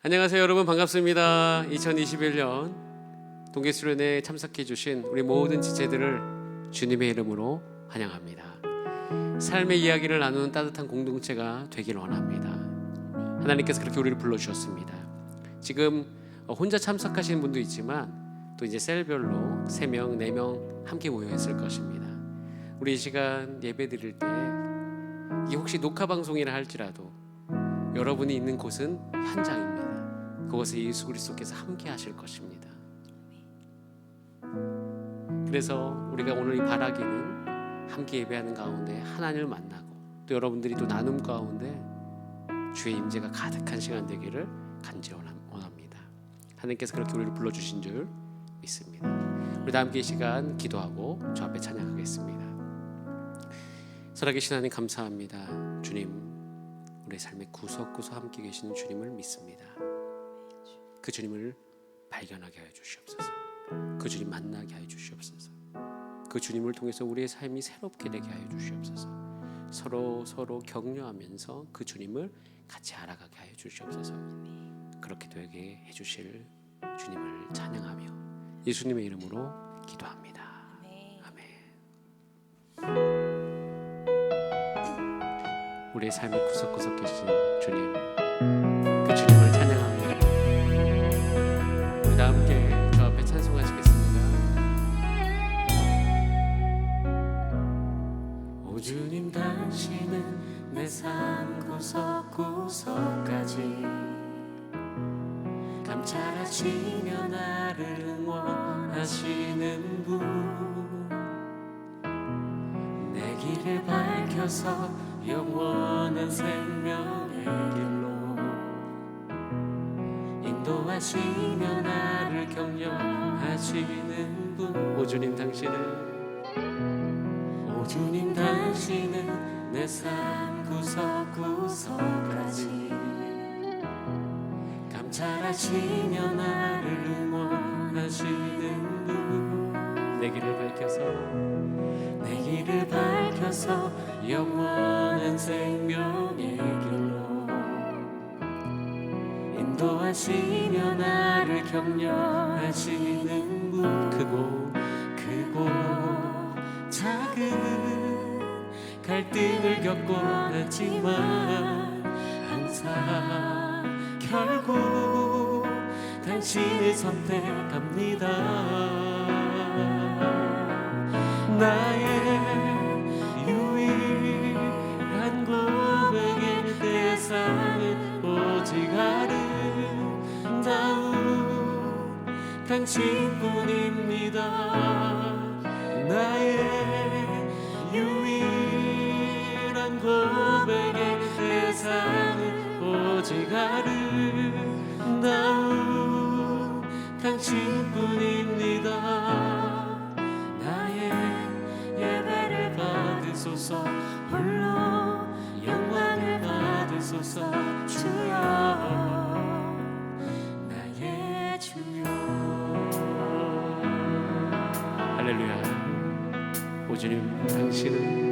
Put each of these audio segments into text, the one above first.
안녕하세요 여러분, 반갑습니다. 2021년 동계수련회에 참석해 주신 우리 모든 지체들을 주님의 이름으로 환영합니다. 삶의 이야기를 나누는 따뜻한 공동체가 되길 원합니다. 하나님께서 그렇게 우리를 불러주셨습니다. 지금 혼자 참석하시는 분도 있지만 또 이제 셀별로 3명, 4명 함께 모여 있을 것입니다. 우리 이 시간 예배 드릴 때 이게 혹시 녹화 방송이라 할지라도 여러분이 있는 곳은 현장입니다. 그곳에 예수 그리스도께서 함께 하실 것입니다. 그래서 우리가 오늘 이 바라기는 함께 예배하는 가운데 하나님을 만나고 또 여러분들이 또 나눔 가운데 주의 임재가 가득한 시간 되기를 간절히 원합니다. 하나님께서 그렇게 우리를 불러주신 줄 믿습니다. 우리 다 함께 이 시간 기도하고 주 앞에 찬양하겠습니다. 살아계신 하나님 감사합니다. 주님, 우리의 삶의 구석구석 함께 계시는 주님을 믿습니다. 그 주님을 발견하게 하여 주시옵소서. 그 주님 만나게 하여 주시옵소서. 그 주님을 통해서 우리의 삶이 새롭게 되게 하여 주시옵소서. 서로 격려하면서 그 주님을 같이 알아가게 하여 주시옵소서. 그렇게 되게 해주실 주님을 찬양하며 예수님의 이름으로 기도합니다. 아멘. 우리의 삶의 구석구석 계신 주님, 그 주님을 찬양합니다. 우리 다 함께 저 앞에 찬송하시겠습니다. 오 주님, 당신은 내 삶 구석구석까지 감찰하시며 나를 응원하시는 분, 내 길을 밝혀서 영원한 생명의 길로 인도하시며 나를 격려하시는 분, 오 주님 당신은 내 삶 구석구석까지 감찰하시며 나를 응원하시는 분, 내 길을 밝혀서 영원한 생명의 길로 인도하시며 나를 격려하시는 분, 크고 작은 갈등을 겪고 하지만 항상 결국 당신을 선택합니다. 나의 유일한 고백의 대상은 오직 아름다운 당신뿐입니다. 나의 유일한 고백의 대상은 오직 아름다운 당신뿐입니다. 나의 예배를 받으소서, 홀로 영광을 받으소서. 주여, 나의 주여. 할렐루야. 오 주님 당신은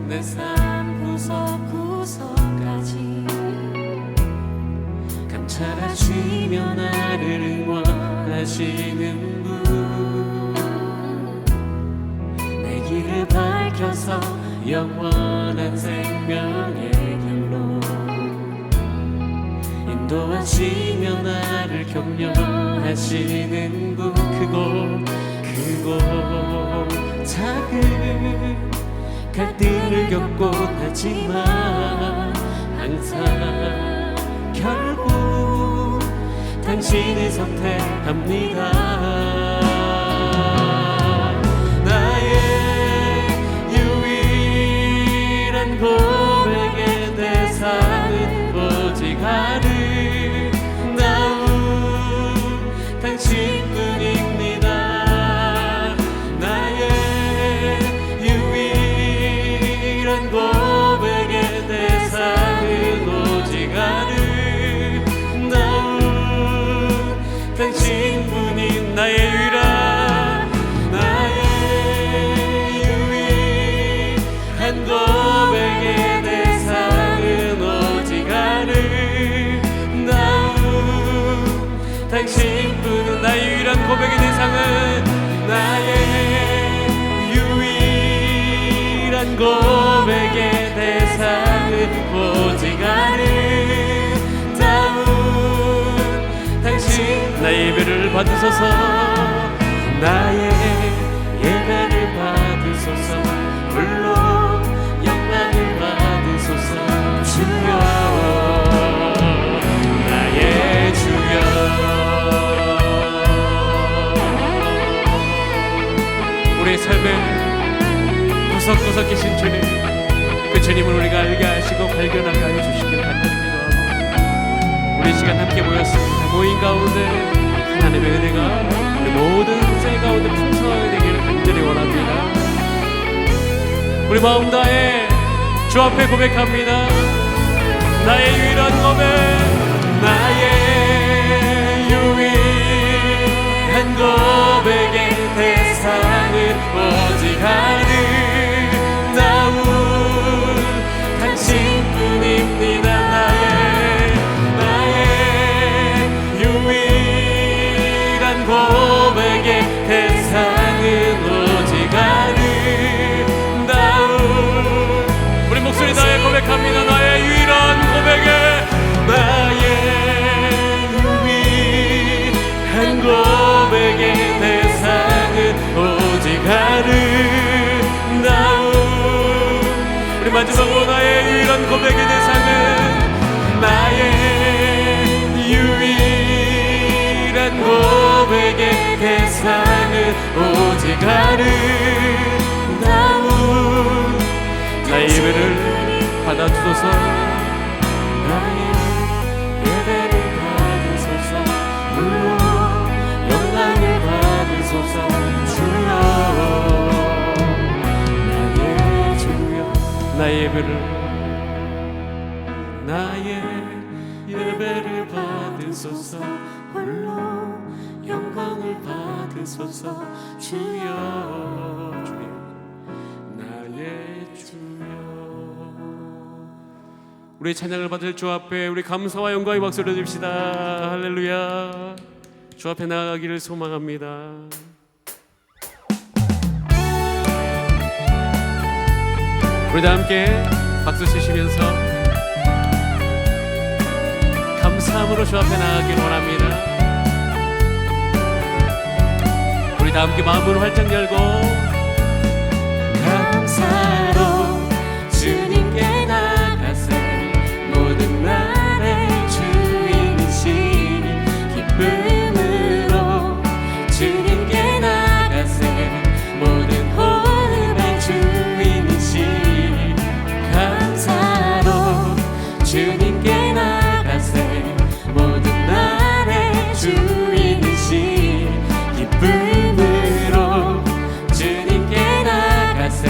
내 삶 구석구석까지 감찰하시며 나를 응원하시는 분, 내 길을 밝혀서 영원한 생명의 길로 인도하시며 나를 격려하시는 분, 크고 작은 갈등을 겪고 하지만 항상 결국 당신을 선택합니다. 나의 유일한 고백의 대상은 오직 아름다운 당신뿐입니다. 나의 유일한 고백의 대상은 오직 아름다운 당신뿐인 나의 받으소서. 나의 예배를 받으소서. 홀로 영광을 받으소서. 주여 나의 주여. 우리의 삶에 구석구석 계신 주님, 그 주님을 우리가 알게 하시고 발견하게 하여 주시길 간절히 기도하고, 우리 시간 함께 모였습니다. 모인 가운데 하나님의 은혜가 우리 모든 세 가운데 풍성하게 되기를 간절히 원합니다. 우리 마음 다해 주 앞에 고백합니다. 나의 유일한 고백, 나의 유일한 고백의 대상은 오직 아름다운 당신뿐입니다. 나의 유일한 고백의 대상은 오직 아름다운, 우리 목소리 다해 고백합니다. 나의 유일한 고백의, 나의 유일한 고백의 대상은 오직 아름다운, 우리 마지막으로 나의 유일한 고백의 대상은, 나의 유일한 고백의 대상은 오직 아름다운, 나의 예배를 받아주소서. 나의 예배를 받으소서. 물론 영광을 받으소서. 주여 나의 주여. 나의 예배를, 나의 예배를 받으소서. 홀로 영광을 받으소서. 주여 주님 나의 주여. 우리의 찬양을 받을 주 앞에 우리 감사와 영광의 박수를 드립시다. 할렐루야. 주 앞에 나아가기를 소망합니다. 우리 다 함께 박수 치시면서 감사함으로 주 앞에 나아가길 원합니다. 우리 다 함께 마음으로 활짝 열고, 감사로 주님께 나가세. 모든 날의 주인이시니 기쁨으로 주님께 나가세. 모든 호흡의 주인이시니 감사로 주님께 나가세. 모든 날의 주인이시니 기쁨으로 주님께 나가세.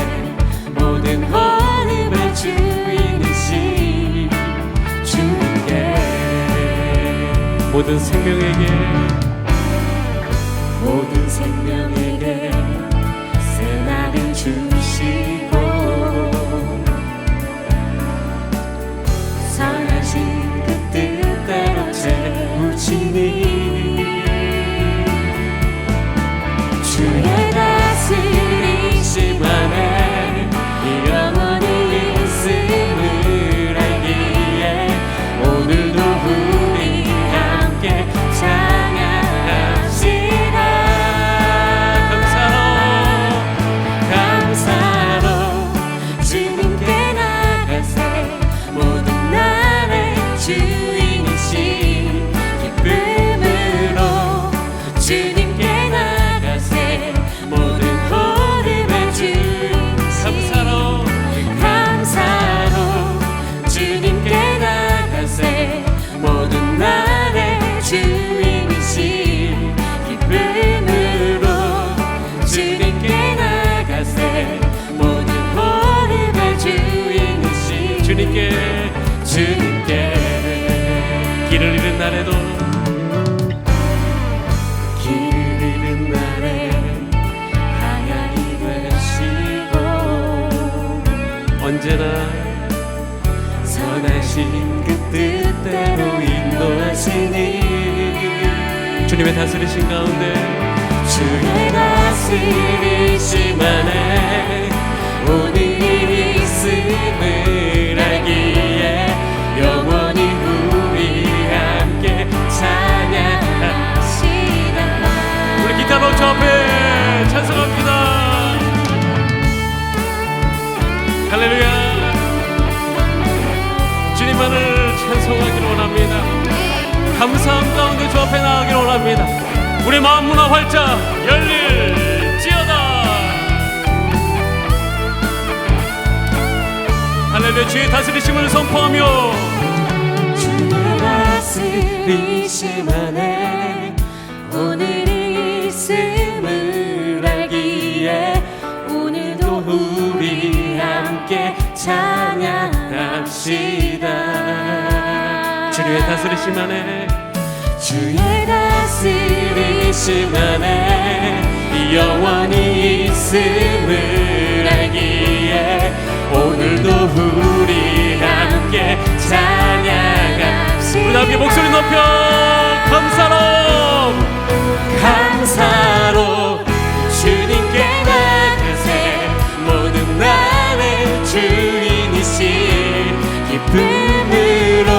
모든 호흡의 주인이시니 주님께, 모든 생명에게, 모든 생명에게 새 날을 주시고 선하신 그 뜻대로 채우시니 주의 다스리심 안에 영원히 있음을 알기에 오늘도 우리 함께 찬양합시다. 감사로 주님께 나가세. 모든 날의 주인이신 기쁨으로 주님께 나가세. 모든 호흡의 주인이신 감사로 주님께 나가세. 모든 날의 주인이신 기쁨으로 주님께 나가세. 모든 호흡의 주인이신 주님께 길을 잃은 날에도, 길을 잃은 날에 방향이 되시고 언제나 선하신 그 뜻대로 인도하시니 주님의 다스리신 가운데, 주의 다스리심 안에 오늘이 있음을 알기에 영원히 우리 함께 찬양합시다. 주님만을 찬송하기를 원합니다. 감사함 가운데 주 앞에 나가기를 원합니다. 우리 마음 문화 활짝 열릴지어다. 할렐루야. 주의 다스리심을 선포하며 주의 다스리심 안에 오늘이 있음을 알기에 오늘도 우리 함께 찬양합시다. 주의 다스리심 안에 주의 다스리심 안에 영원히 있음을 알기에 오늘도 우리 함께 찬양합시다. 우리 함께 목소리 높여 감사로 주님께 나가세 모든 날의 주인이신 기쁨으로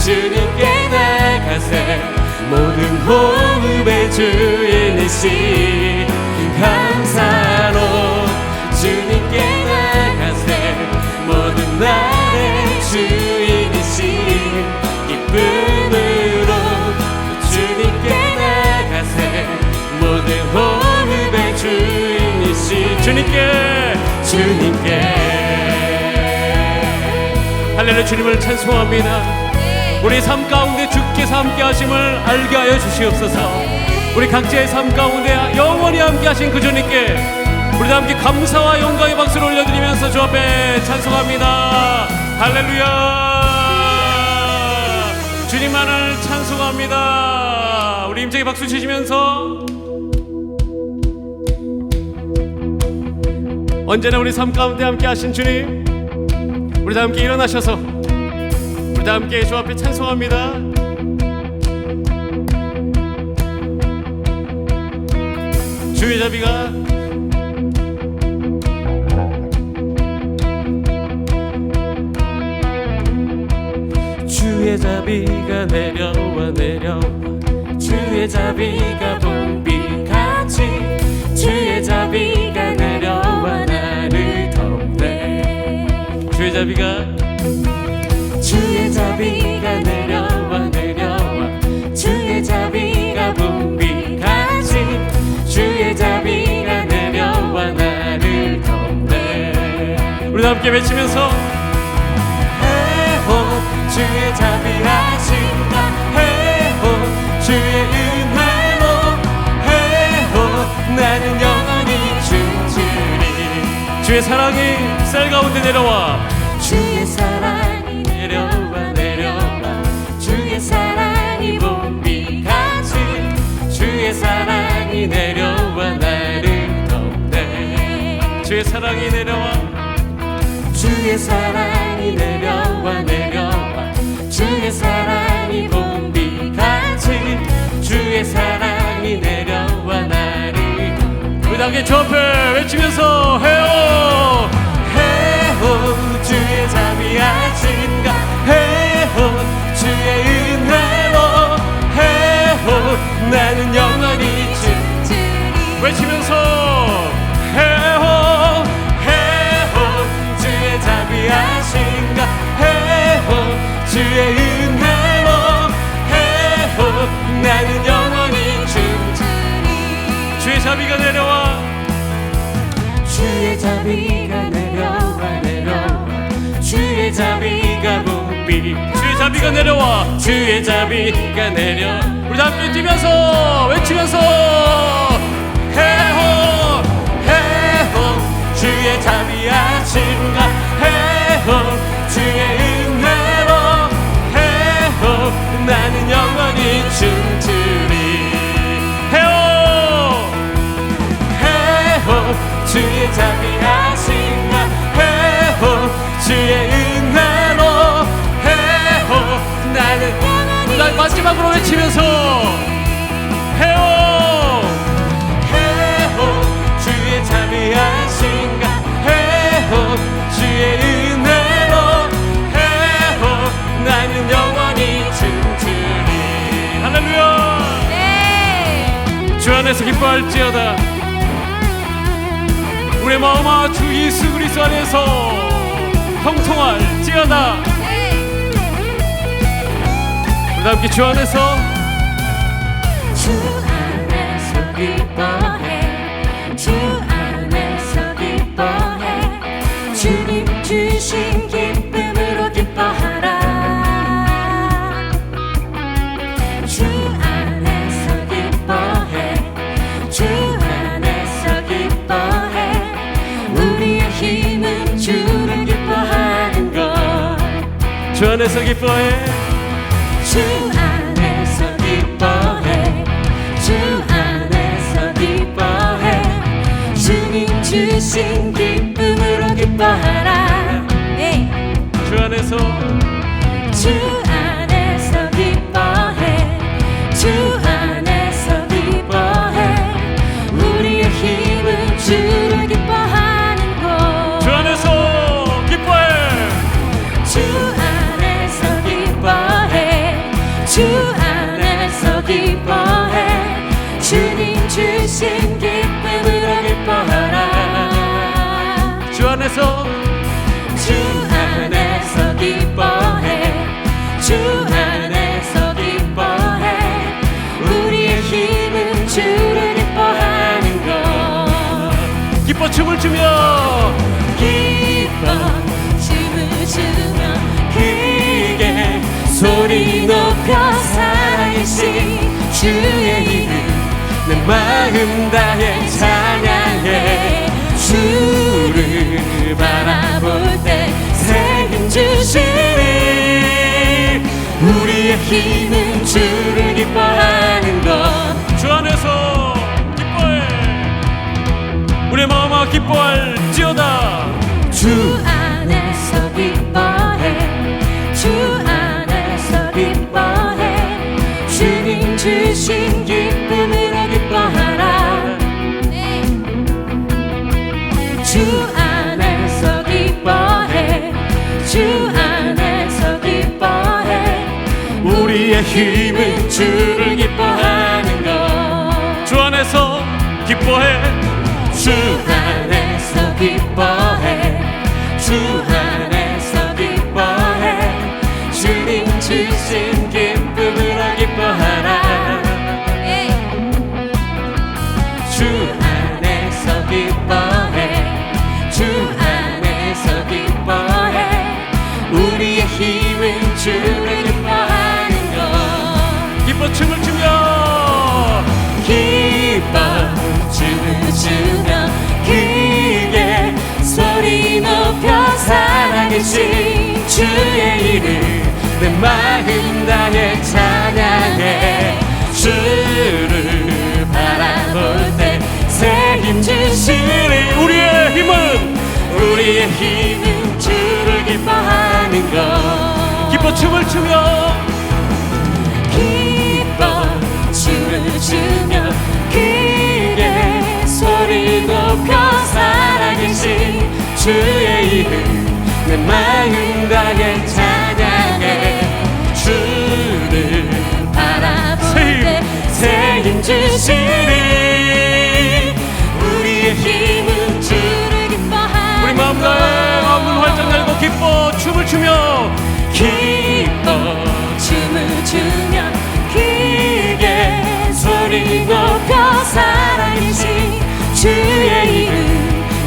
주님께 나가세 모든 호흡의 주인이신 감사로 주님께 나가세 모든 날의 주인이신 기쁨으로 주님께 나가세 모든 호흡의 주인이신 주님께 할렐루야. 주님을 찬송합니다. 우리 삶 가운데 주께서 함께 하심을 알게 하여 주시옵소서. 우리 각자의 삶 가운데 영원히 함께 하신 그 주님께 우리도 함께 감사와 영광의 박수를 올려드리면서 주 앞에 찬송합니다. 할렐루야. 주님만을 찬송합니다. 우리 힘차게 박수 치시면서 언제나 우리 삶 가운데 함께 하신 주님, 우리 다 함께 일어나셔서 우리 다 함께 주 앞에 찬송합니다. 주의 자비가 주의 자비가 내려와 내려와 주의 자비가 봄비같이 주의 자비가 내려와 나를 덮네 주의 자비가 내려와 내려와 주의 자비가 봄비같이 주의 자비가 내려와 나를 덮네 우리 다 함께 외치면서 주의 자비하신가 해호 주의 은혜로 해호 나는 영원히 춤추리 주의 사랑이 쌀 가운데 내려와 주의 사랑이 내려와 내려와 주의 사랑이 봄비같이 주의 사랑이 내려와 나를 덮네 주의 사랑이 내려와 주의 사랑이 내려와 내려와 주의 사랑이 봄비같이 주의 사랑이 내려와 나를 우리 다 함께 주 앞에 외치면서 해요 주의 자비하신가 해요 주의 은혜로 해요 나는 영원히 춤추리 외치면서 해요 주의 자비하신가 해요 주의 은혜로 해요 나는 영원히 춤추리 주의 자비가 내려와 주의 자비가 내려와 내려와 주의 자비가 봄비 주의 자비가 내려와 주의 자비가 내려 우리 다 함께 뛰면서 외치면서 해요 주의 자비하신가 해요 주의 은혜로 해요 나는 영원히 춤추리 해요 주의 자비하신가 해요 주의 은혜로 해요 나는 우리 다 마지막으로 외치면서 해요 주의 자비하신가 해요 주의 은혜로 해요 나는 영원히 춤추리 할렐루야. 주 안에서 기뻐할지어다. 우리의 마음아 주 예수 그리스도 안에서 형통할지어다. 우리 함께 주 안에서 주 안에서 기뻐해 주 안에서 기뻐해 주님 주신 기쁨으로 기뻐하라 주 안에서 기뻐해 주 안에서 기뻐해 우리의 힘은 주를 기뻐하는 것 주 안에서 기뻐해 주 안에서 기뻐해 주 안에서 기뻐해 주님 주신 기쁨으로 기뻐하라 주 안에서 주 안에서 기뻐해 주 안에서 기뻐해 우리의 힘은 주를 기뻐하는 것 주 안에서 기뻐해 주 안에서 기뻐해 주 안에서 기뻐해 주님 주신 기쁨으로 기뻐하라 주 안에서 주 안에서 기뻐해 주 안에서 기뻐해 우리의 힘은 주를 기뻐하는 것 기뻐 춤을 추며 기뻐 춤을 추며 크게 소리 높여 살아계신 주의 이름 내 마음 다해 찬양해 주를 바라볼 때 새 힘 주시니 우리의 힘은 주를 기뻐하는 것 주 안에서 기뻐해 우리의 마음아 기뻐할지어다 주 안에서 기뻐해 주 안에서 기뻐해 주님 주신 기쁨으로 기뻐하라 주 안에서 기뻐해 주 안에서 기뻐해 우리의 힘은 주를 기뻐하는 것 주 안에서 기뻐해 주 안에서 기뻐해 주 안에서 기뻐해 주님 주신 기쁨으로 기뻐하라 주 안에서 기뻐해 주 안에서 기뻐해 우리의 힘은 주를 기뻐하는 것 기뻐 춤을 추며 기뻐 춤을 추며 크게 소리 높여 살아계신 주의 이름 내 마음 다해 찬양해 주를 바라볼 때 새 힘 주시니 우리의 힘은 주를 기뻐하는 것 기뻐 춤을 추며 기뻐 춤을 추며 크게 소리 높여 살아계신 주의 이름 내 마음 다해 찬양해 주를 바라볼 때 새 힘 주시니 우리의 힘은 주를 기뻐하는 우리 마음 다해 마음을 활짝 열고 기뻐 춤을 추며 기뻐 춤을 추며 크게 소리 높여 살아계신 주의 이름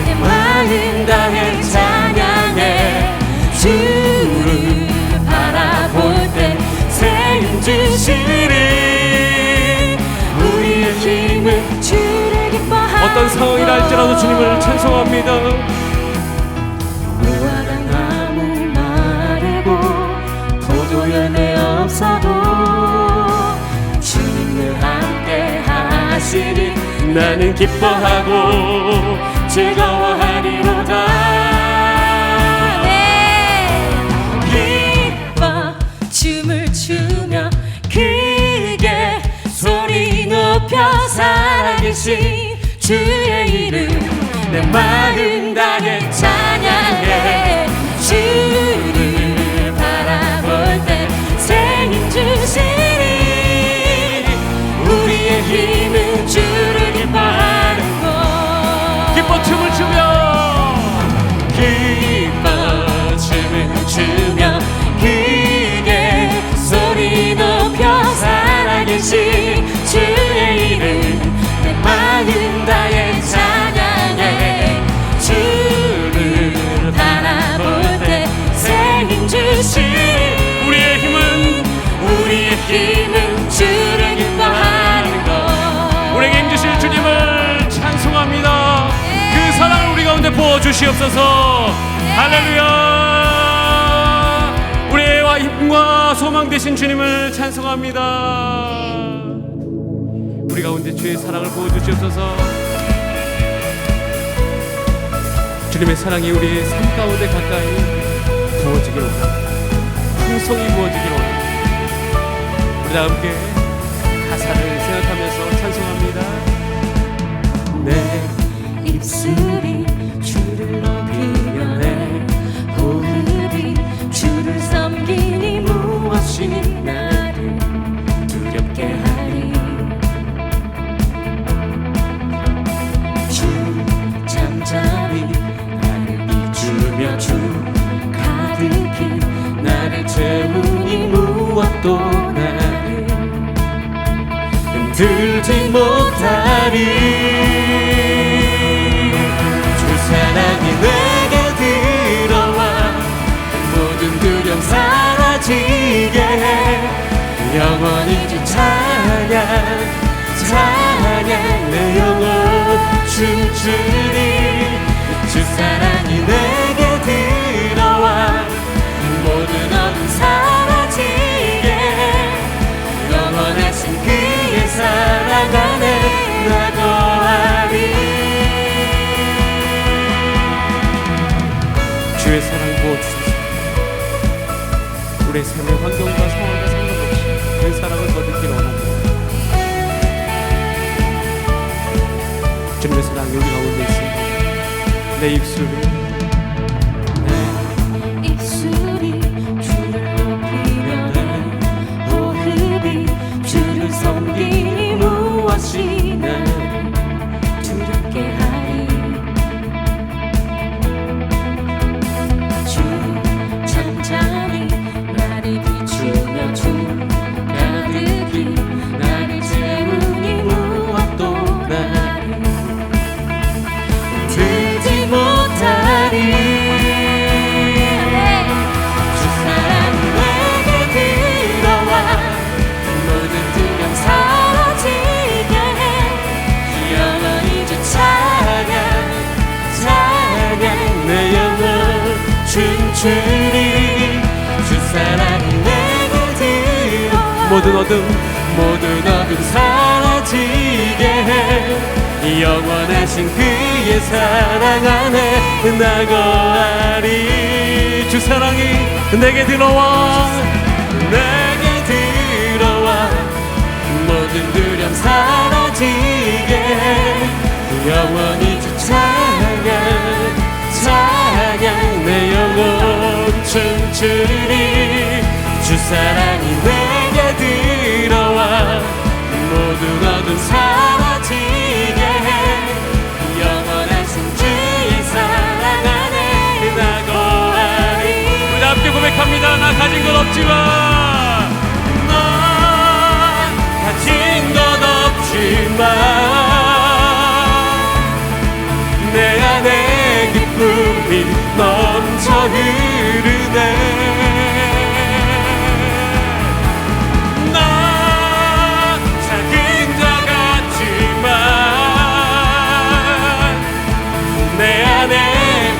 내 마음 다해 찬양해 주를 바라볼 때 새 힘 주시니 우리의 힘은 주를 기뻐하는 어떤 상황이라 할지라도 주님을 찬송합니다 무화과 나무 마르고 포도연애 없어도 주님을 함께 하시니 나는 기뻐하고 즐거워하리로다 기뻐 춤을 추며 크게 소리 높여 살아계신 주의 이름 내 마음 다해 찬양해 주를 바라볼 때 새 힘 주시니 우리의 힘은 주를 기뻐하는 것 기뻐 춤을 추며 기뻐 춤을 추며 크게 소리 높여 우리의 힘은 주를 기뻐하는 것. 우리에게 힘주실 주님을 찬송합니다. 그 사랑을 우리 가운데 부어주시옵소서. 할렐루야. 우리의 힘과 소망 되신 주님을 찬송합니다. 우리 가운데 주의 사랑을 부어주시옵소서. 주님의 사랑이 우리의 삶 가운데 가까이 부어지기를 원합니다. 풍성이 부어지기를 원합니다. 우리 다 함께 가사를 생각하면서 찬송합니다. 내 입술이 주를 높이며 내 호흡이 주를 섬기니 무엇이 나를 두렵게 하리. 주 잠잠히 나를 비추며 주 가득히 나를 채우니 무엇도 나를 흔들지 못하리. 주 사랑이 내게 들어와 모든 두려움 사라지게 해. 영원히 주 찬양 찬양 내 영혼 춤추리. 주 사랑이 내게 들어와 모든 어둠 사라지게 해. 영원하신 그의 사랑 안에 나 거하리. 주의 사랑 부어주소서. 우리의 삶의 환경과 상황과 상관없이 그 사랑을 거두기를 원합니다. 주님의 사랑이 우리 가운데 있습니다. 내 입술이 주를 높이며 내 호흡이 주를 섬기니 무엇이 나를 두렵게 하리. 주 잠잠히 나를 비추며 주 가득히 나를 채우니 무엇도 나를 들지 못하리. 춤추리. 주 사랑이 내게 들어와 모든 어둠 사라지게 해. 영원하신 그의 사랑 안에 나 거하리. 주 사랑이 내게 들어와 모든 두려움 사라지게 해. 영원히 주 찬양 찬양 내 영혼 춤추리. 주 사랑이 내게 들어와 모든 어둠 사라지게 해. 영원하신 주의 사랑 안에 나 거하리. 우리 함께 고백합니다. 나 가진 건 없지만 난 가진 것 없지만 내 안에 기쁨이 넘쳐 흐르네. 난 작은 자 같지만 내 안에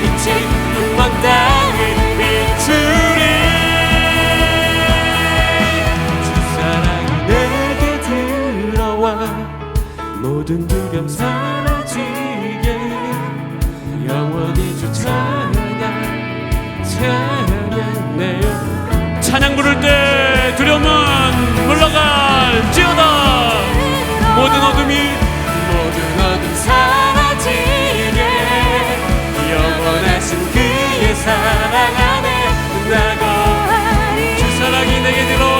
빛이 한 땅을 비추리. 주 사랑이 내게 들어와 모든 두려움 사라지게 영원히 주 찬양 찬양 내 영혼. 찬양 부를 때 두려움은 물러갈지어다. 모든 어둠 사라지게 영원하신 그의 사랑 안에 나 거하리. 주 사랑이 내게 들어와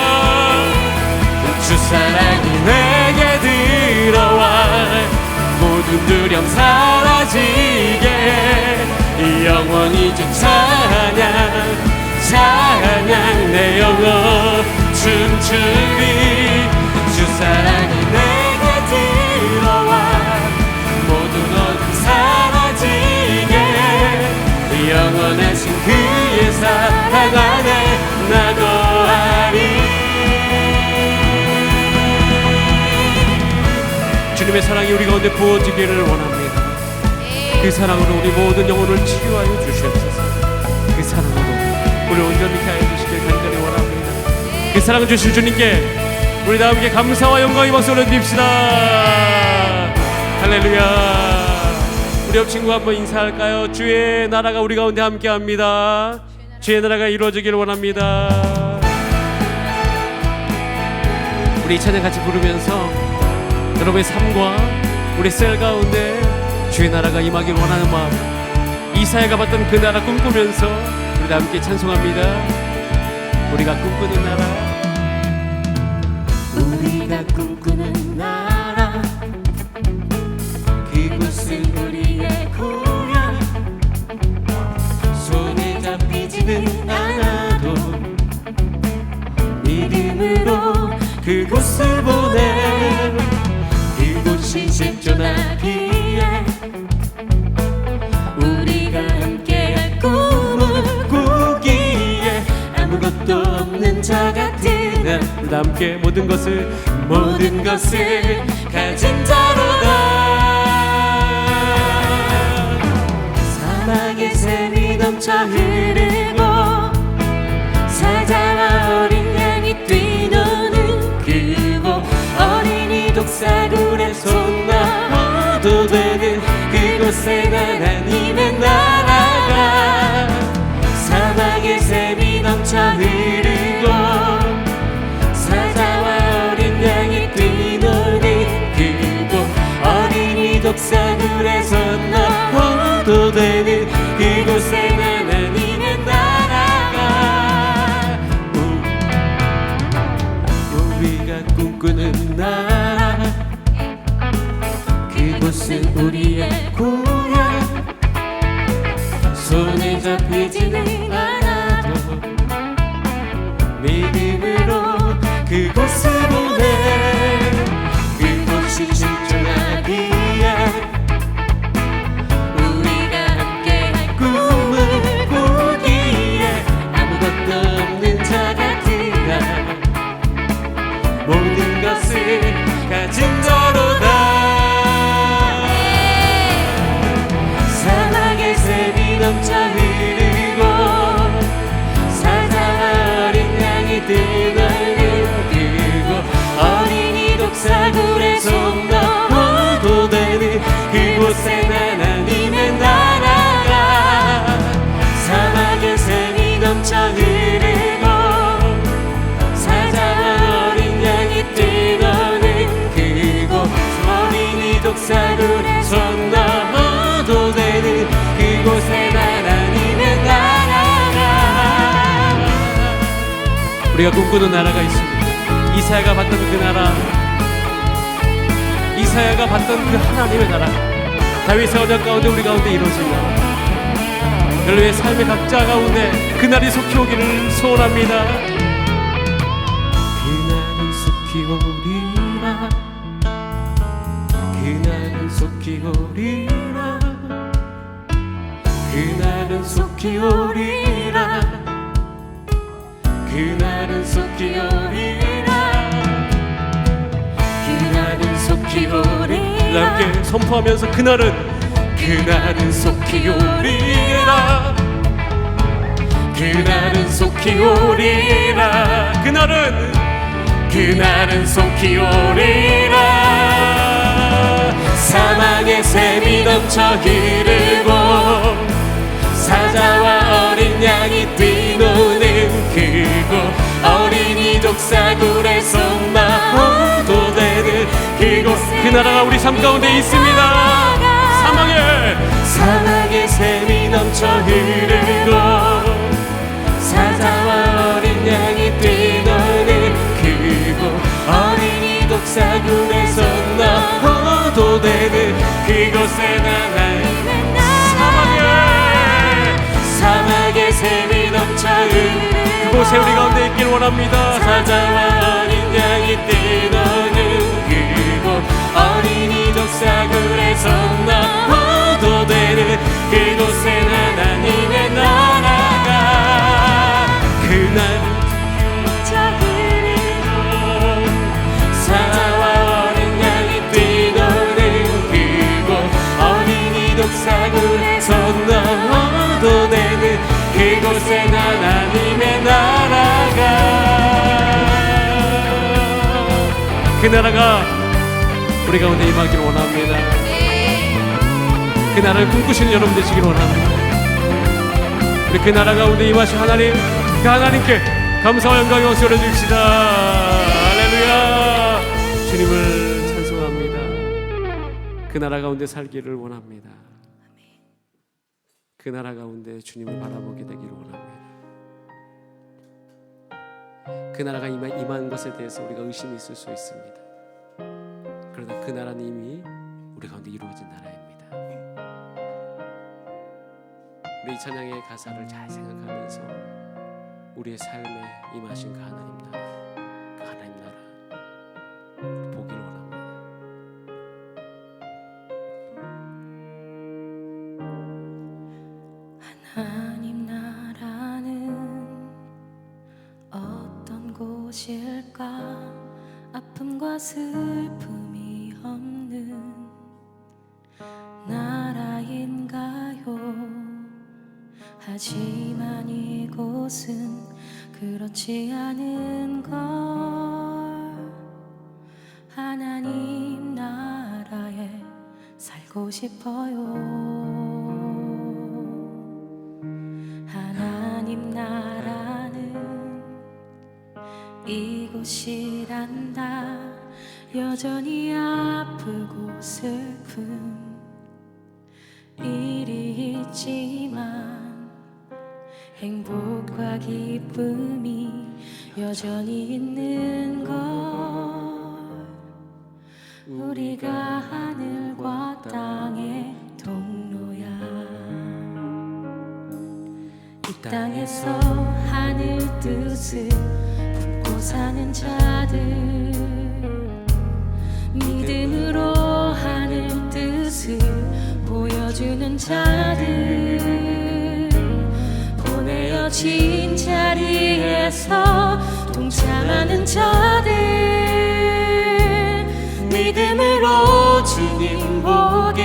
주 사랑이 내게 들어와 모든 두려움 사라지게 영원히 주 찬양 찬양 내 영혼 춤추리. 주 사랑이 내게 들어와 모든 어둠 사라지게 영원하신 그의 사랑 안에 나 거하리. 주님의 사랑이 우리 가운데 부어지기를 원합니다. 그 사랑으로 우리 모든 영혼을 치유하여 주시옵소서. 그 사랑으로 우리 온전히 하여 주시길 간절히 원합니다. 그 사랑을 주실 주님께 우리 다 함께 감사와 영광의 박수 올려드립시다. 할렐루야. 우리 옆 친구 한번 인사할까요? 주의 나라가 우리 가운데 함께합니다. 주의 나라가 이루어지길 원합니다. 우리 이 찬양 같이 부르면서 여러분의 삶과 우리 셀 가운데 주의 나라가 임하길 원하는 마음, 이사야가 봤던 그 나라 꿈꾸면서 우리 다 함께 찬송합니다. 우리가 꿈꾸는 나라, 우리가 꿈꾸는 나라, 그곳은 우리의 고향. 손에 잡히지는 않아도 믿음으로 그곳을 보내. 그곳이 생존하기에 우리가 함께할 꿈을 꾸기에 아무것도 없는 자 같은 우리 다 함께 모든 것을 가진 자로다. 사막의 샘이 넘쳐 흐르고 사자와 어린 양이 뛰노는 그곳, 어린이 독사굴에 손 넣어도 되는 그곳에 하나님의 나라가. 사막의 샘이 넘쳐 흐르고 사자와 어린 양이 뛰노는 그곳, 어린이 독사굴에 손 넣어도 되는 그곳에 하나님의 나라가. 우리가 꿈꾸는 나라, 그곳은 우리의 고향. 손에 잡히지는 않아도 믿음으로 그곳을 보내. 그곳이 실존하기에 우리가 함께할 꿈을 꾸기에 아무것도 없는 자 같으라. 모든 것을 가진 자로다. 사막의 샘이 넘쳐 흐르고 사자와 어린 양이 뛰어가는 그곳, 어린이 독사굴에 손 넣어도 되는 그곳에 하나님의 나라가. 사막의 샘이 넘쳐 흐르고 사자와 어린 양이 뛰어가는 그곳, 어린이 독사굴에 손 넣어도 되는 그곳에 하나님의 나라가. 우리가 꿈꾸는 나라가 있습니다. 이사야가 봤던 그 나라, 이사야가 봤던 그 하나님의 나라, 다윗의 언약 가운데 우리 가운데 이루어질 나라. 벨로의 삶의 각자 가운데 그날이 속히 오기를 소원합니다. 그날은 속히 오리라. 그날은 속히 오리라. 그날은 속히 오리라. 그날은 속히 오리라. 그날은 속히 오리라. 함께 선포하면서 그날은 속히 오리라. 그날은 속히 오리라. 그날은 속히 오리라. 사막의 샘이 넘쳐 흐르고 사자와 어린 양이 뛰노는 그곳, 어린이 독사굴에 손 넣어도 되는 그곳, 그 나라가 우리 삶 가운데 있습니다. 사막의 샘이 넘쳐 흐르고 사자와 어린 양이 뛰노는 그곳, 어린이 독사굴에 손 넣어도 되는 그곳에 나가는 사막의 샘이 넘쳐 흐르고 그곳에 우리 가운데 있길 원합니다. 사자와 어린 양이 뛰노는 그곳, 어린이 독사굴에 손 넣어도 되는 그곳에 하나님의 나라가. 그날은 사자와 어린 양이 뛰노는 그 나라가 우리 가운데 임하기를 원합니다. 그 나라를 꿈꾸시는 여러분 되시기를 원합니다. 우리 그 나라 가운데 임하신 하나님, 그 하나님께 감사와 영광의 박수 올려줍시다. 할렐루야. 주님을 찬송합니다. 그 나라 가운데 살기를 원합니다. 그 나라 가운데 주님을 바라보게 되기를 원합니다. 그 나라가 임한 것에 대해서 우리가 의심이 있을 수 있습니다. 그러나 그 나라는 이미 우리 가운데 이루어진 나라입니다. 우리 이 찬양의 가사를 잘 생각하면서 우리의 삶에 임하신 그 하나님 나라, 그 하나님 나라 보기를 원합니다. 하나님 나라는 어떤 곳일까? 아픔과 슬픔이 없는 나라인가요? 하지만 이곳은 그렇지 않은 걸. 하나님 나라에 살고 싶어요. 하나님 나라는 이곳이란다. 여전히 아프고 슬픈 일이 있지만 행복과 기쁨이 여전히 있는 걸. 우리가 하늘과 땅의 동로야. 이 땅에서 하늘 뜻을 품고 사는 자들, 믿음으로 하늘 뜻을 보여주는 자들, 보내어진 자리에서 동참하는 자들, 믿음으로 주님 보길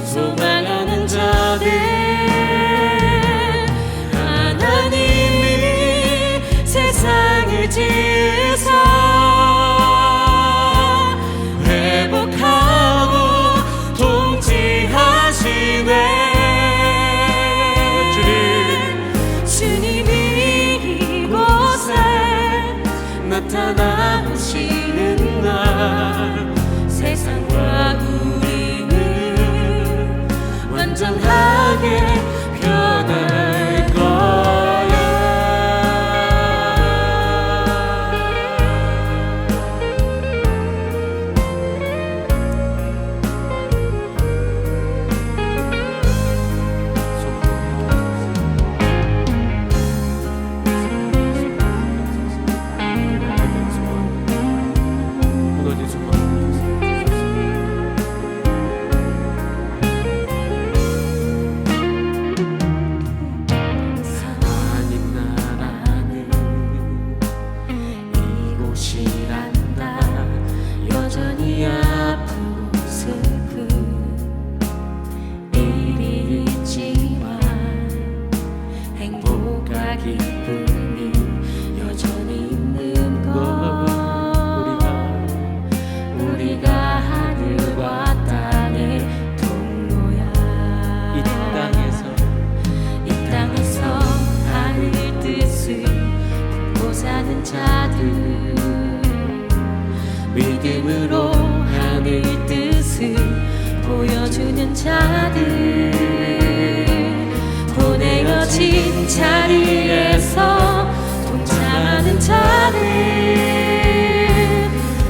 소망하는 자들, 하나님이 세상을 지으사 회복하고 통치하시네. 주님이 이곳에 나타나시는 날 세상과 우리는 완전하게 변할 거야. 믿음으로 하늘 뜻을 보여주는 자들, 보내어진 자리에서 동참하는 자들,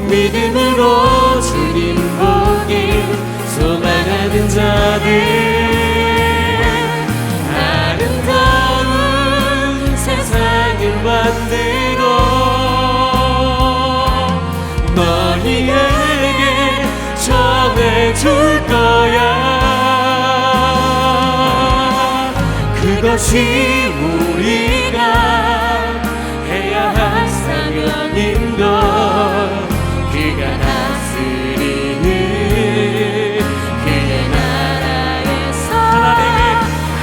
믿음으로 주님 보길 소망하는 자들, 아름다운 세상을 만들어 너희에게 전해줄 거야. 그것이 우리가 해야 할 사명인걸. 그가 다스리는 그의 나라에서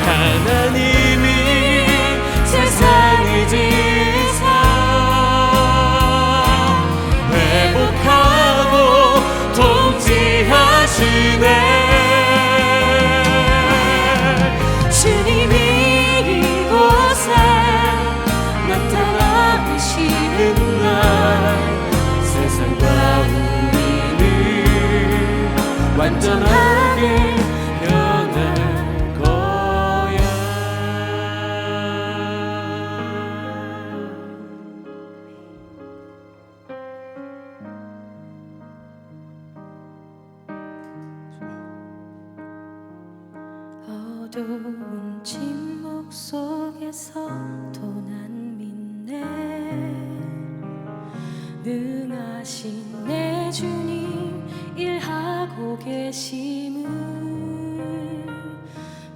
하나님이 세상을 지으사 회복하 어두운 침묵 속에서도 난 믿네. 능하신 내 주님 일하고 계심을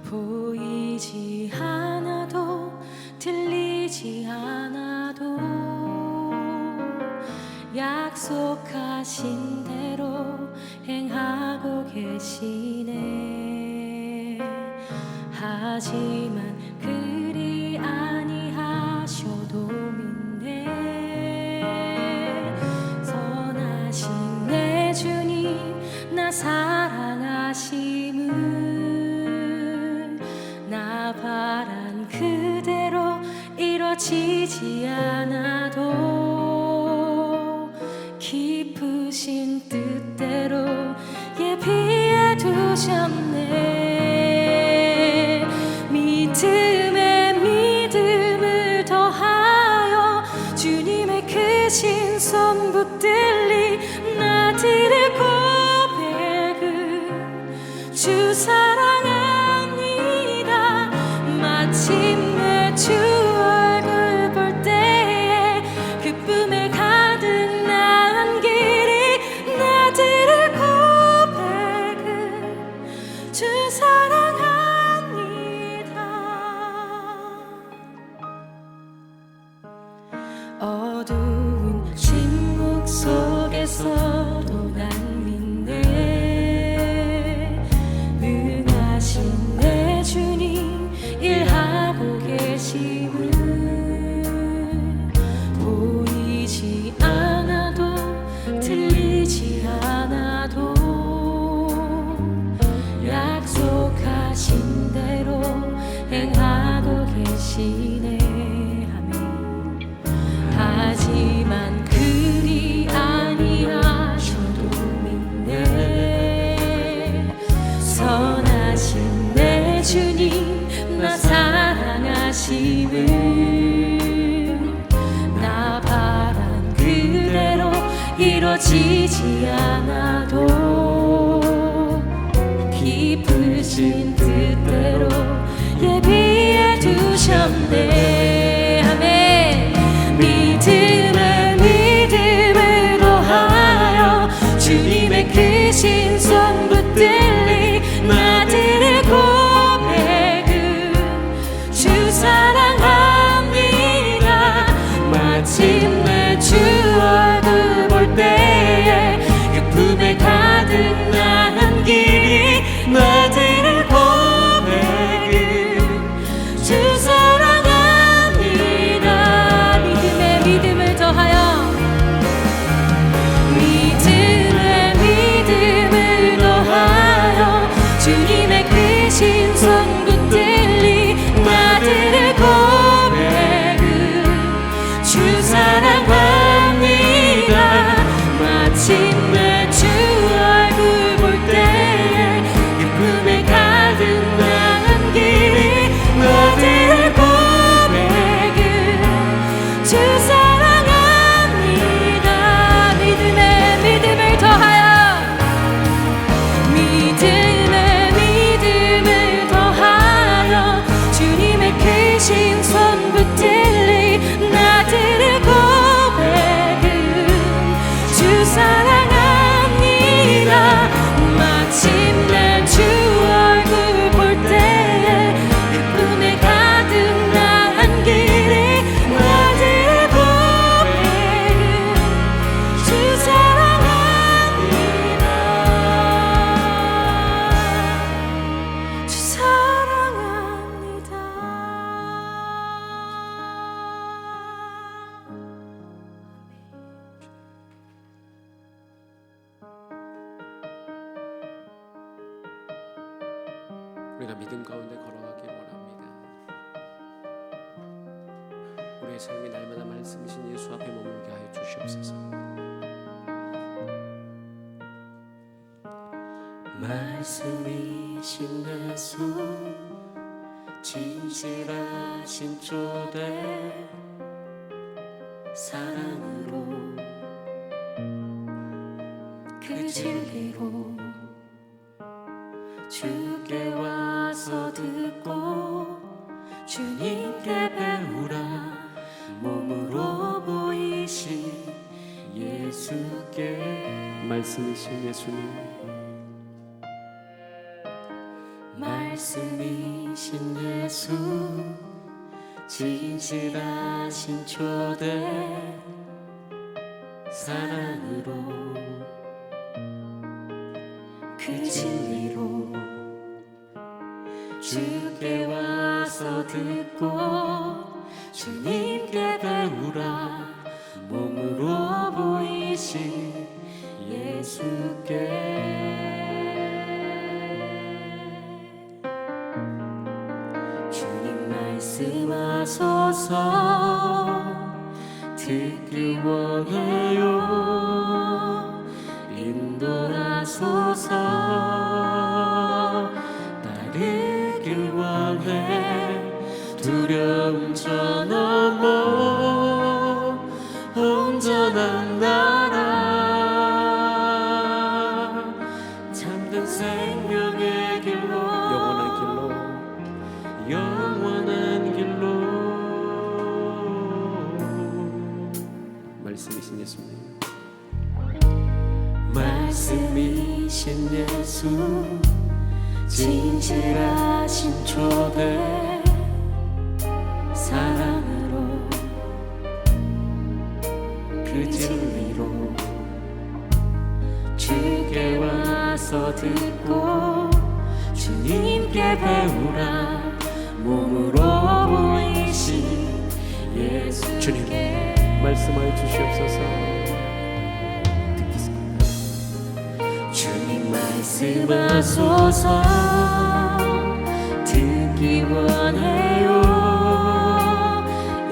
보이지 않아도 들리지 않아도 약속하신 대로 행하고 계시네. 하지만 그리 아니하셔도 믿네. 선하신 내 주님 나 사랑하심을 나 바란 그대로 이루어지지 않아도 깊으신 뜻대로 예비해 두셨네. 믿음에 믿음을 더하여 주님의 크신 손 붙들리 나들의 고백은 주 사랑합니다. 마침내 주 얼굴 볼 때에 기쁨에 가득 난 길이 나들의 고백은 주 사랑합니다. 어두운 침묵 속에서도 난 믿네. 능하신 내 주님 일하고 계심을 보이지 않아도 들리지 않아도 약속하신 대로 행하고 계시네. 하지만 그리 아니하셔도 믿네. 선하신 내 주님 나 사랑하심을 나 바란 그대로 이루어지지 않아도 깊으신 뜻대로 예비해 두셨네. 아멘. 믿음에 믿음을 더하여 주님의 크신 손 붙들리 나들의 고백은 주 사랑합니다. 마침내 주 얼굴 볼 때에 기쁨에 가득 난 길이 나들의 고백은 주 사랑합니다. 믿음을 더하여 믿음에 믿음을 더하여 주님의 크신 손 붙들리 나들의 고백은 주 사랑합니다. 마침내 주 얼굴 볼 때에 기쁨에 가득 난 길이 나들의 고백은 주 사랑합니다. 믿음에 믿음을 더하여 믿음에 믿음을 더하여 주님의 크신 손 붙들리 나들의 고백은 주 사랑합니다. 마침내 주 얼굴 볼 때에 기쁨에 가득 난 길이 나들의 고백은 주 사랑합니다. 주 사랑합니다. 우리가 믿음 가운데 걸어가기 원합니다. 우리의 삶이 날마다 말씀이신 예수 앞에 머물게 하여 주시옵소서. 말씀이신 내 손 진실하신 초대 사랑으로 그 진리로 주께 와서 듣고 주님께 배우라 몸으로 보이신 예수께 말씀이신 예수님, 말씀이신 예수 진실하신 초대 사랑으로 그 진리로 주께 와서 듣고 주님께 배우라 몸으로 보이신 예수께 주님 말씀하소서 듣기 원해요 인도하소서 따르길 원해 두려움 저 넘어 온전한 나라 참된 생명의 길로 영원한 길로 말씀이신 예수님, 말씀이신 예수 진실하신 초대 사랑으로 그 진리로 주께 와서 듣고 주님께 배우라 몸으로 보이신 예수께 주님 말씀하여 주시옵소서. 듣겠습니다. 주님 말씀하소서 듣기 원해요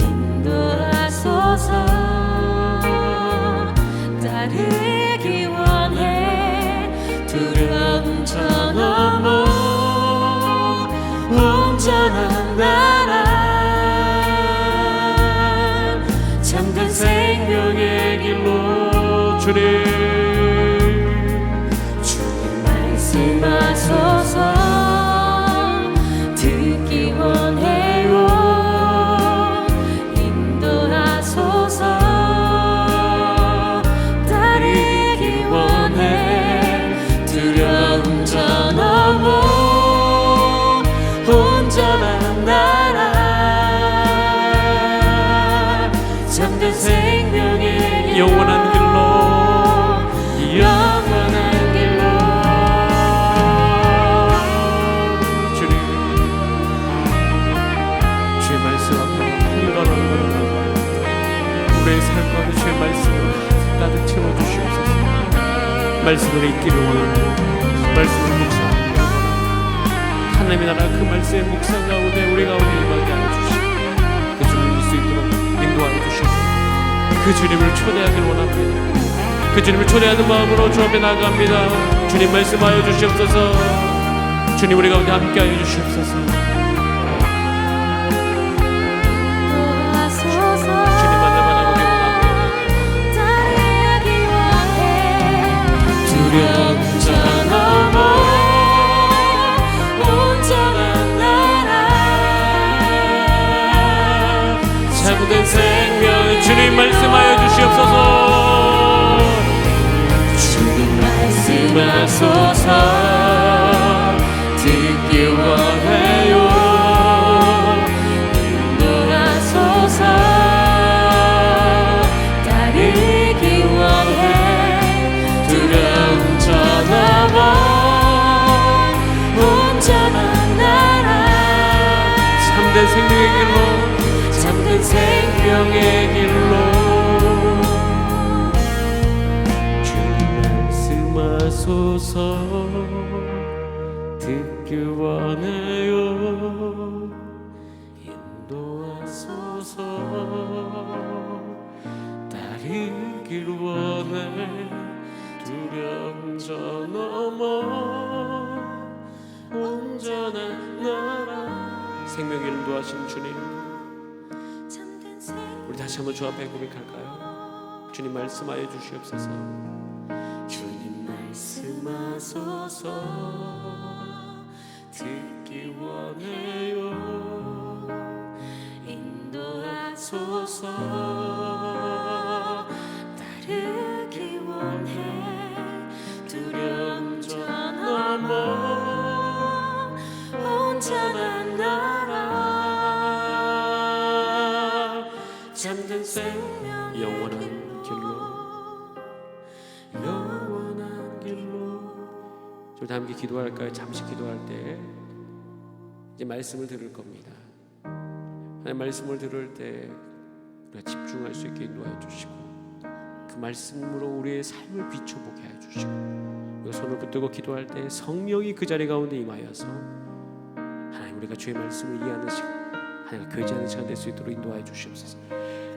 인도하소서 따르기 원해 두려움 저 넘어 온전한 나라 참된 생명의 길로 주님 말씀하소서 듣기 원해요 인도하소서 따르기 원해 두려움 저 넘어 온전한 나라 참된 생명의 영원한 길로 영원한 길로 주님, 주의 말씀 앞에 한가로운 우리의 삶 가운데 주의 말씀으로 가득 채워주시옵소서. 말씀을 읽기를 원합니다. 말씀을 묵상하기를 원합니다. 하나님의 나라 그 말씀의 묵상 가운데 우리 가운데 임하게 하여 주시고 그 주님을 수 있도록 인도하여 주시고 그 주님을 초대하기를 원합니다. 그 주님을 초대하는 마음으로 주 앞에 나아갑니다. 주님 말씀하여 주시옵소서. 주님 우리 가운데 함께하여 주시옵소서. 주님만을 바라보기 원합니다. 두려움 저 넘어 온전한 나라 참된 생명 주님 말씀하여 주시옵소서. 주님 말씀하소서 듣기 원해요 인도하소서 따르기 원해 두려움 저 넘어 온전한 나라 참된 생명의 길로 참된 생명의 길로 주님 말씀하소서. 듣기 원해요 인도하소서. 따르길 원해 두려움 저 넘어 온전한 나라 생명을 인도하신 주님, 우리 다시 한번 주 앞에 고백할까요? 주님 말씀하여 주시옵소서. 주님 말씀하소서 듣기 원해요 인도하소서. 따르기 원해 두려움 저 넘어 온전한 나라 잠든 생명 영원한 길로. 우리 다 함께 기도할까요? 잠시 기도할 때 이제 말씀을 들을 겁니다. 하나님 말씀을 들을 때 우리가 집중할 수 있게 인도하여 주시고 그 말씀으로 우리의 삶을 비춰보게 해 주시고 우리가 손을 붙들고 기도할 때 성령이 그 자리 가운데 임하여서 하나님 우리가 주의 말씀을 이해하는 시간, 하나님과 교제하는 시간 될 수 있도록 인도하여 주시옵소서.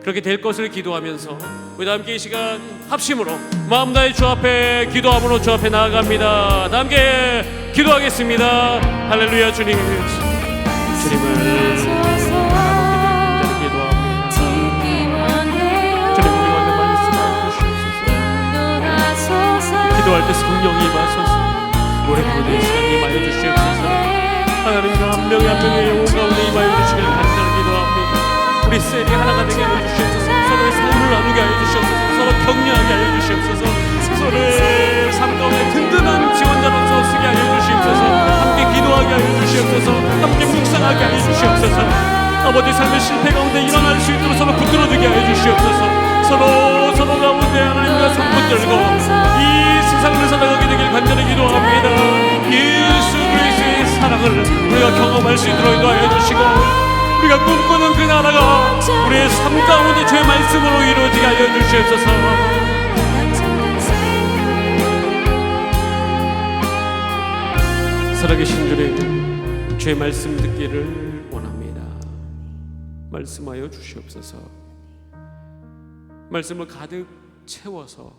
그렇게 될 것을 기도하면서 우리 다 함께 이 시간 합심으로 마음 다해 주 앞에 기도함으로 주 앞에 나아갑니다. 다 함께 기도하겠습니다. 할렐루야. 주님을 기도할 때 성령이 임하소서. 노래 가운데 삶이 임하여 주시옵소서. 하나님과 한 명의 한 명의 영혼 가운데 임하여 주시기를 간절히 기도합니다. 우리 셀이 하나가 되게 하여 주시옵소서. 서로의 삶을 나누게 하여 주시옵소서. 서로 격려하게 하여 주시옵소서. 서로의 삶 가운데 든든한 지원자로서 쓰게 하여 주시옵소서. 함께 기도하게 하여 주시옵소서. 함께 묵상하게 하여 주시옵소서. 아버지 삶의 실패 가운데 일어날 수 있도록 서로 붙들어주게 하여 주시옵소서. 서로 가운데 하나님과 손 붙들고 이 세상을 살아가게 되길 간절히 기도합니다. 예수 그리스도의 사랑을 우리가 경험할 수 있도록 인도하여 주시고 우리가 꿈꾸는 그 나라가 우리의 삶 가운데 주의 말씀으로 이루어지게 하여 주시옵소서. 살아계신 주님, 주의 말씀 듣기를 원합니다. 말씀하여 주시옵소서. 말씀을 가득 채워서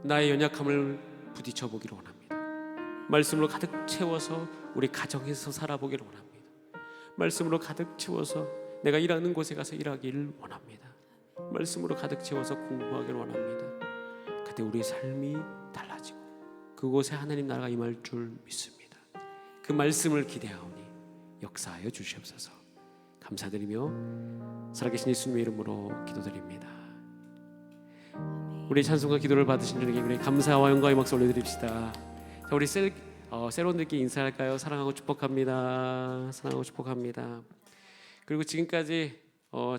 나의 연약함을 부딪혀 보기를 원합니다. 말씀으로 가득 채워서 우리 가정에서 살아보기를 원합니다. 말씀으로 가득 채워서 내가 일하는 곳에 가서 일하기를 원합니다. 말씀으로 가득 채워서 공부하기를 원합니다. 그때 우리의 삶이 달라지고 그곳에 하나님 나라가 임할 줄 믿습니다. 그 말씀을 기대하오니 역사하여 주시옵소서. 감사드리며 살아계신 예수님의 이름으로 기도드립니다. 우리 찬송과 기도를 받으신 주님께 우리 감사와 영광의 박수 올려드립시다. 자, 우리 세론들께 인사할까요? 사랑하고 축복합니다. 사랑하고 축복합니다. 그리고 지금까지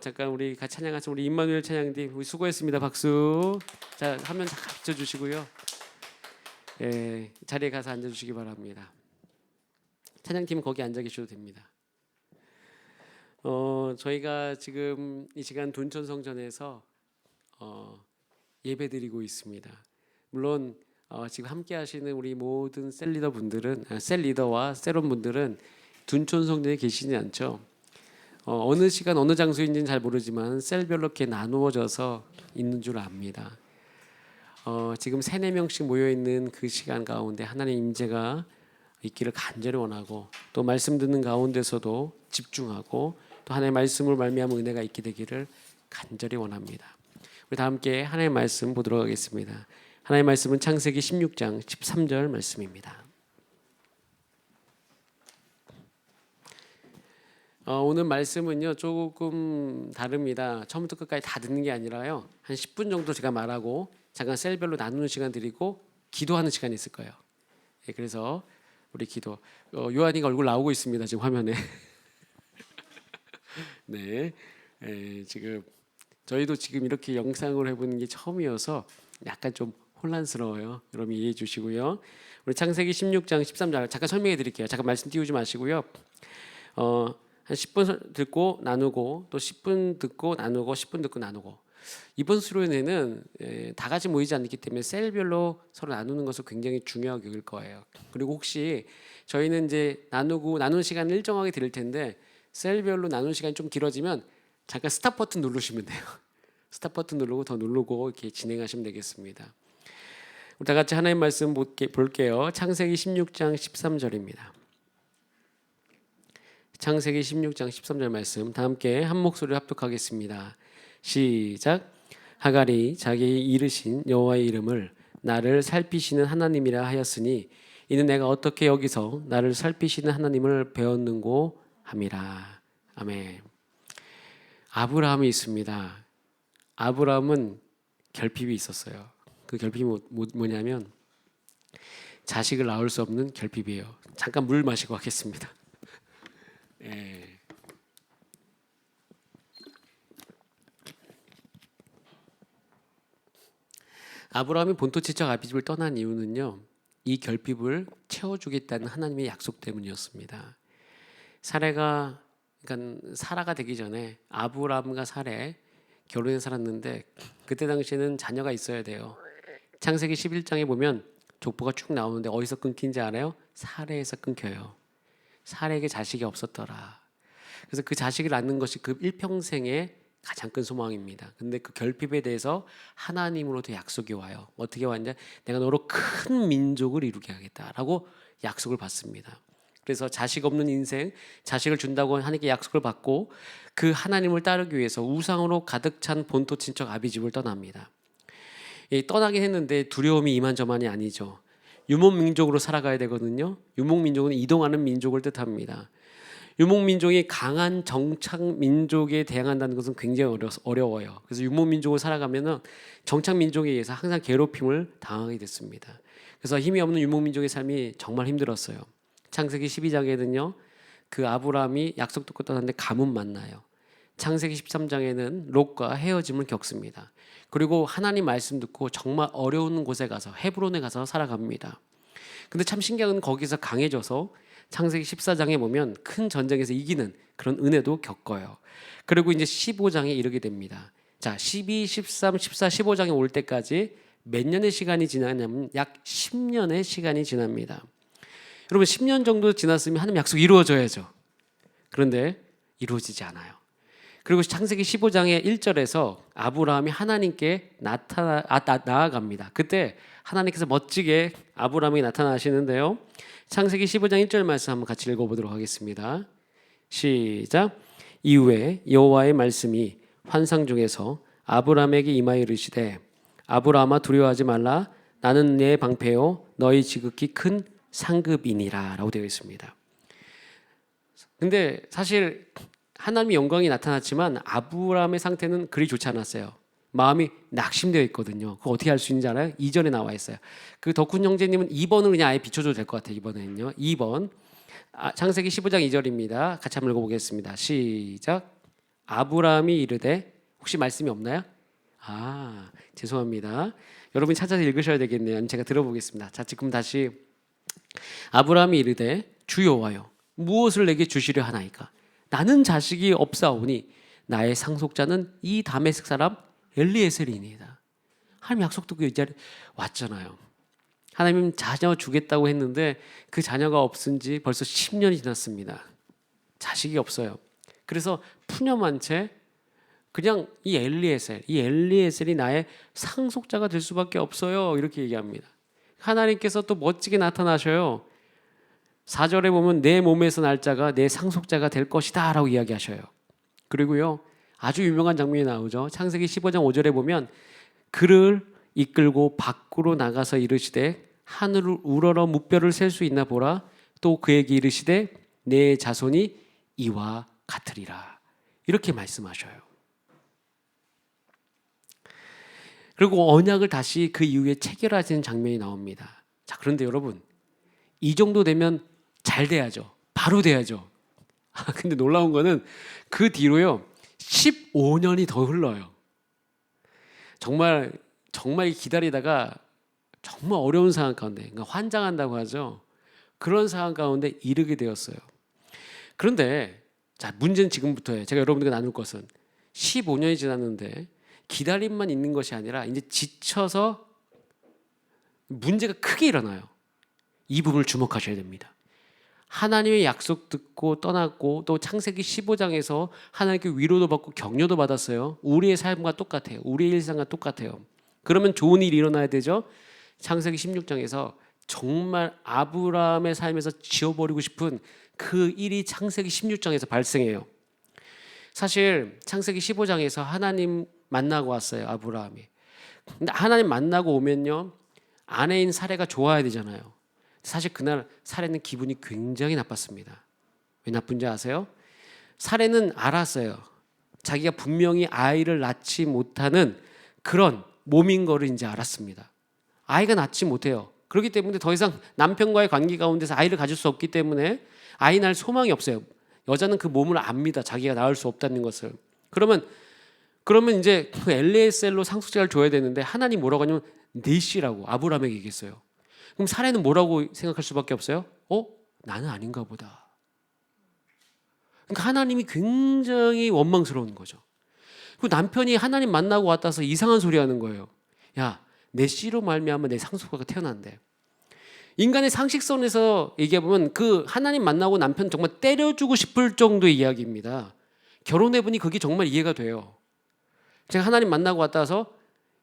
잠깐 우리 같이 찬양하신 우리 임마누엘 찬양팀 우리 수고했습니다. 박수. 자, 화면 잠깐 비춰주시고요. 예, 자리에 가서 앉아주시기 바랍니다. 찬양팀 거기 앉아 계셔도 됩니다. 저희가 지금 이 시간 둔촌성전에서 예배드리고 있습니다. 물론 지금 함께 하시는 우리 모든 셀리더 분들은 셀리더와 세론 분들은 둔촌성전에 계시지 않죠. 어느 시간 어느 장소인지는 잘 모르지만 셀별로 이렇게 나누어져서 있는 줄 압니다. 지금 3-4명씩 모여있는 그 시간 가운데 하나님의 임재가 있기를 간절히 원하고 또 말씀 듣는 가운데서도 집중하고 또 하나님의 말씀을 말미암은 은혜가 있게 되기를 간절히 원합니다. 우리 다 함께 하나님의 말씀 보도록 하겠습니다. 하나님의 말씀은 창세기 16장 13절 말씀입니다. 오늘 말씀은요 조금 다릅니다. 처음부터 끝까지 다 듣는 게 아니라요 한 10분 정도 제가 말하고 잠깐 셀별로 나누는 시간 드리고 기도하는 시간이 있을 거예요. 예, 그래서 우리 기도 요한이가 얼굴 나오고 있습니다. 지금 화면에. 네, 지금 저희도 지금 이렇게 영상을 해보는 게 처음이어서 약간 좀 혼란스러워요. 여러분 이해해 주시고요. 우리 창세기 16장 13절 잠깐 설명해 드릴게요. 잠깐 말씀 띄우지 마시고요. 한 10분 듣고 나누고 또 10분 듣고 나누고 10분 듣고 나누고 이번 수련회는 다 같이 모이지 않기 때문에 셀별로 서로 나누는 것을 굉장히 중요하게 여길 거예요. 그리고 혹시 저희는 이제 나누는 시간을 일정하게 드릴 텐데 셀별로 나누는 시간이 좀 길어지면 잠깐 스탑 버튼 누르시면 돼요. 스탑 버튼 누르고 더 누르고 이렇게 진행하시면 되겠습니다. 우리 다 같이 하나님 말씀 볼게요. 창세기 16장 13절입니다. 창세기 16장 13절 말씀 다 함께 한 목소리로 합독하겠습니다. 시작. 하갈이 자기의 이르신 여호와의 이름을 나를 살피시는 하나님이라 하였으니 이는 내가 어떻게 여기서 나를 살피시는 하나님을 배웠는고 함이라. 아멘. 아브라함이 있습니다. 아브라함은 결핍이 있었어요. 그 결핍이 뭐냐면 자식을 낳을 수 없는 결핍이에요. 잠깐 물 마시고 하겠습니다. 예. 아브라함이 본토 지척 아비집을 떠난 이유는요, 이 결핍을 채워주겠다는 하나님의 약속 때문이었습니다. 그러니까 사라가 되기 전에 아브라함과 사레 결혼해 살았는데 그때 당시에는 자녀가 있어야 돼요. 창세기 11장에 보면 족보가 쭉 나오는데 어디서 끊긴지 알아요? 사레에서 끊겨요. 사레에게 자식이 없었더라. 그래서 그 자식을 낳는 것이 그 일평생의 가장 큰 소망입니다. 근데 그 결핍에 대해서 하나님으로부터 약속이 와요. 어떻게 왔냐? 내가 너로 큰 민족을 이루게 하겠다라고 약속을 받습니다. 그래서 자식 없는 인생, 자식을 준다고 하나님께 약속을 받고 그 하나님을 따르기 위해서 우상으로 가득 찬 본토 친척 아비집을 떠납니다. 떠나긴 했는데 두려움이 이만저만이 아니죠. 유목민족으로 살아가야 되거든요. 유목민족은 이동하는 민족을 뜻합니다. 유목민족이 강한 정착민족에 대항한다는 것은 굉장히 어려워요. 그래서 유목민족으로 살아가면 정착민족에 의해서 항상 괴롭힘을 당하게 됐습니다. 그래서 힘이 없는 유목민족의 삶이 정말 힘들었어요. 창세기 12장에는요, 그 아브라함이 약속 듣고 떠났는데 가문 만나요. 창세기 13장에는 롯과 헤어짐을 겪습니다. 그리고 하나님 말씀 듣고 정말 어려운 곳에 가서 헤브론에 가서 살아갑니다. 근데 참 신기한 건 거기서 강해져서 창세기 14장에 보면 큰 전쟁에서 이기는 그런 은혜도 겪어요. 그리고 이제 15장에 이르게 됩니다. 자, 12, 13, 14, 15장에 올 때까지 몇 년의 시간이 지나냐면 약 10년의 시간이 지납니다. 여러분 10년 정도 지났으면 하나님 약속 이루어져야죠. 그런데 이루어지지 않아요. 그리고 창세기 15장의 1절에서 아브라함이 하나님께 나아갑니다. 그때 하나님께서 멋지게 아브라함에게 나타나시는데요. 창세기 15장 1절 말씀 한번 같이 읽어보도록 하겠습니다. 시작. 이후에 여호와의 말씀이 환상 중에서 아브라함에게 임하여 이르시되 아브라함아 두려워하지 말라 나는 네 방패요 너희 지극히 큰 상급이니라 라고 되어 있습니다. 근데 사실 하나님의 영광이 나타났지만 아브라함의 상태는 그리 좋지 않았어요. 마음이 낙심되어 있거든요. 그거 어떻게 할 수 있는지 알아요? 2절에 나와 있어요. 그 덕훈 형제님은 2번을 그냥 아예 비춰줘도 될 것 같아요. 이번에는요. 2번 창세기 15장 2절입니다. 같이 한번 읽어보겠습니다. 시작. 아브라함이 이르되 혹시 말씀이 없나요? 죄송합니다. 여러분이 찾아서 읽으셔야 되겠네요. 제가 들어보겠습니다. 자, 지금 다시 아브라함이 이르되 주 여호와여 무엇을 내게 주시려 하나이까? 나는 자식이 없사오니 나의 상속자는 이 다메섹 사람 엘리에셀이니이다. 하나님 약속 듣고 이 자리에 왔잖아요. 하나님 자녀 주겠다고 했는데 그 자녀가 없은 지 벌써 10년이 지났습니다. 자식이 없어요. 그래서 푸념한 채 그냥 이 엘리에셀이 나의 상속자가 될 수밖에 없어요. 이렇게 얘기합니다. 하나님께서 또 멋지게 나타나셔요. 4절에 보면 내 몸에서 날 자가 내 상속자가 될 것이다 라고 이야기하셔요. 그리고요 아주 유명한 장면이 나오죠. 창세기 15장 5절에 보면 그를 이끌고 밖으로 나가서 이르시되 하늘을 우러러 무뼈를 셀 수 있나 보라. 또 그에게 이르시되 내 자손이 이와 같으리라. 이렇게 말씀하셔요. 그리고 언약을 다시 그 이후에 체결하시는 장면이 나옵니다. 자, 그런데 여러분 이 정도 되면 잘 돼야죠. 바로 돼야죠. 근데 놀라운 거는 그 뒤로요 15년이 더 흘러요. 정말 기다리다가 정말 어려운 상황 가운데, 그러니까 환장한다고 하죠. 그런 상황 가운데 이르게 되었어요. 그런데 자, 문제는 지금부터예요. 제가 여러분들과 나눌 것은 15년이 지났는데 기다림만 있는 것이 아니라 이제 지쳐서 문제가 크게 일어나요. 이 부분을 주목하셔야 됩니다. 하나님의 약속 듣고 떠났고 또 창세기 15장에서 하나님께 위로도 받고 격려도 받았어요. 우리의 삶과 똑같아요. 우리의 일상과 똑같아요. 그러면 좋은 일이 일어나야 되죠. 창세기 16장에서 정말 아브라함의 삶에서 지워버리고 싶은 그 일이 창세기 16장에서 발생해요. 사실 창세기 15장에서 하나님 만나고 왔어요. 아브라함이. 근데 하나님 만나고 오면요 아내인 사레가 좋아야 되잖아요. 사실 그날 사레는 기분이 굉장히 나빴습니다. 왜 나쁜지 아세요? 사레는 알았어요. 자기가 분명히 아이를 낳지 못하는 그런 몸인 거를 이제 알았습니다. 아이가 낳지 못해요. 그렇기 때문에 더 이상 남편과의 관계 가운데서 아이를 가질 수 없기 때문에 아이 낳을 소망이 없어요. 여자는 그 몸을 압니다. 자기가 낳을 수 없다는 것을. 그러면 이제 그 엘리에셀로 상속자를 줘야 되는데 하나님 뭐라고 하냐면 넷이라고 아브라함에게 얘기했어요. 그럼 사례는 뭐라고 생각할 수밖에 없어요? 나는 아닌가 보다. 그러니까 하나님이 굉장히 원망스러운 거죠. 그 남편이 하나님 만나고 왔다서 이상한 소리 하는 거예요. 야, 내 씨로 말미암아 내 상속자가 태어난대. 인간의 상식선에서 얘기해 보면 그 하나님 만나고 남편 정말 때려주고 싶을 정도의 이야기입니다. 결혼해 보니 그게 정말 이해가 돼요. 제가 하나님 만나고 왔다서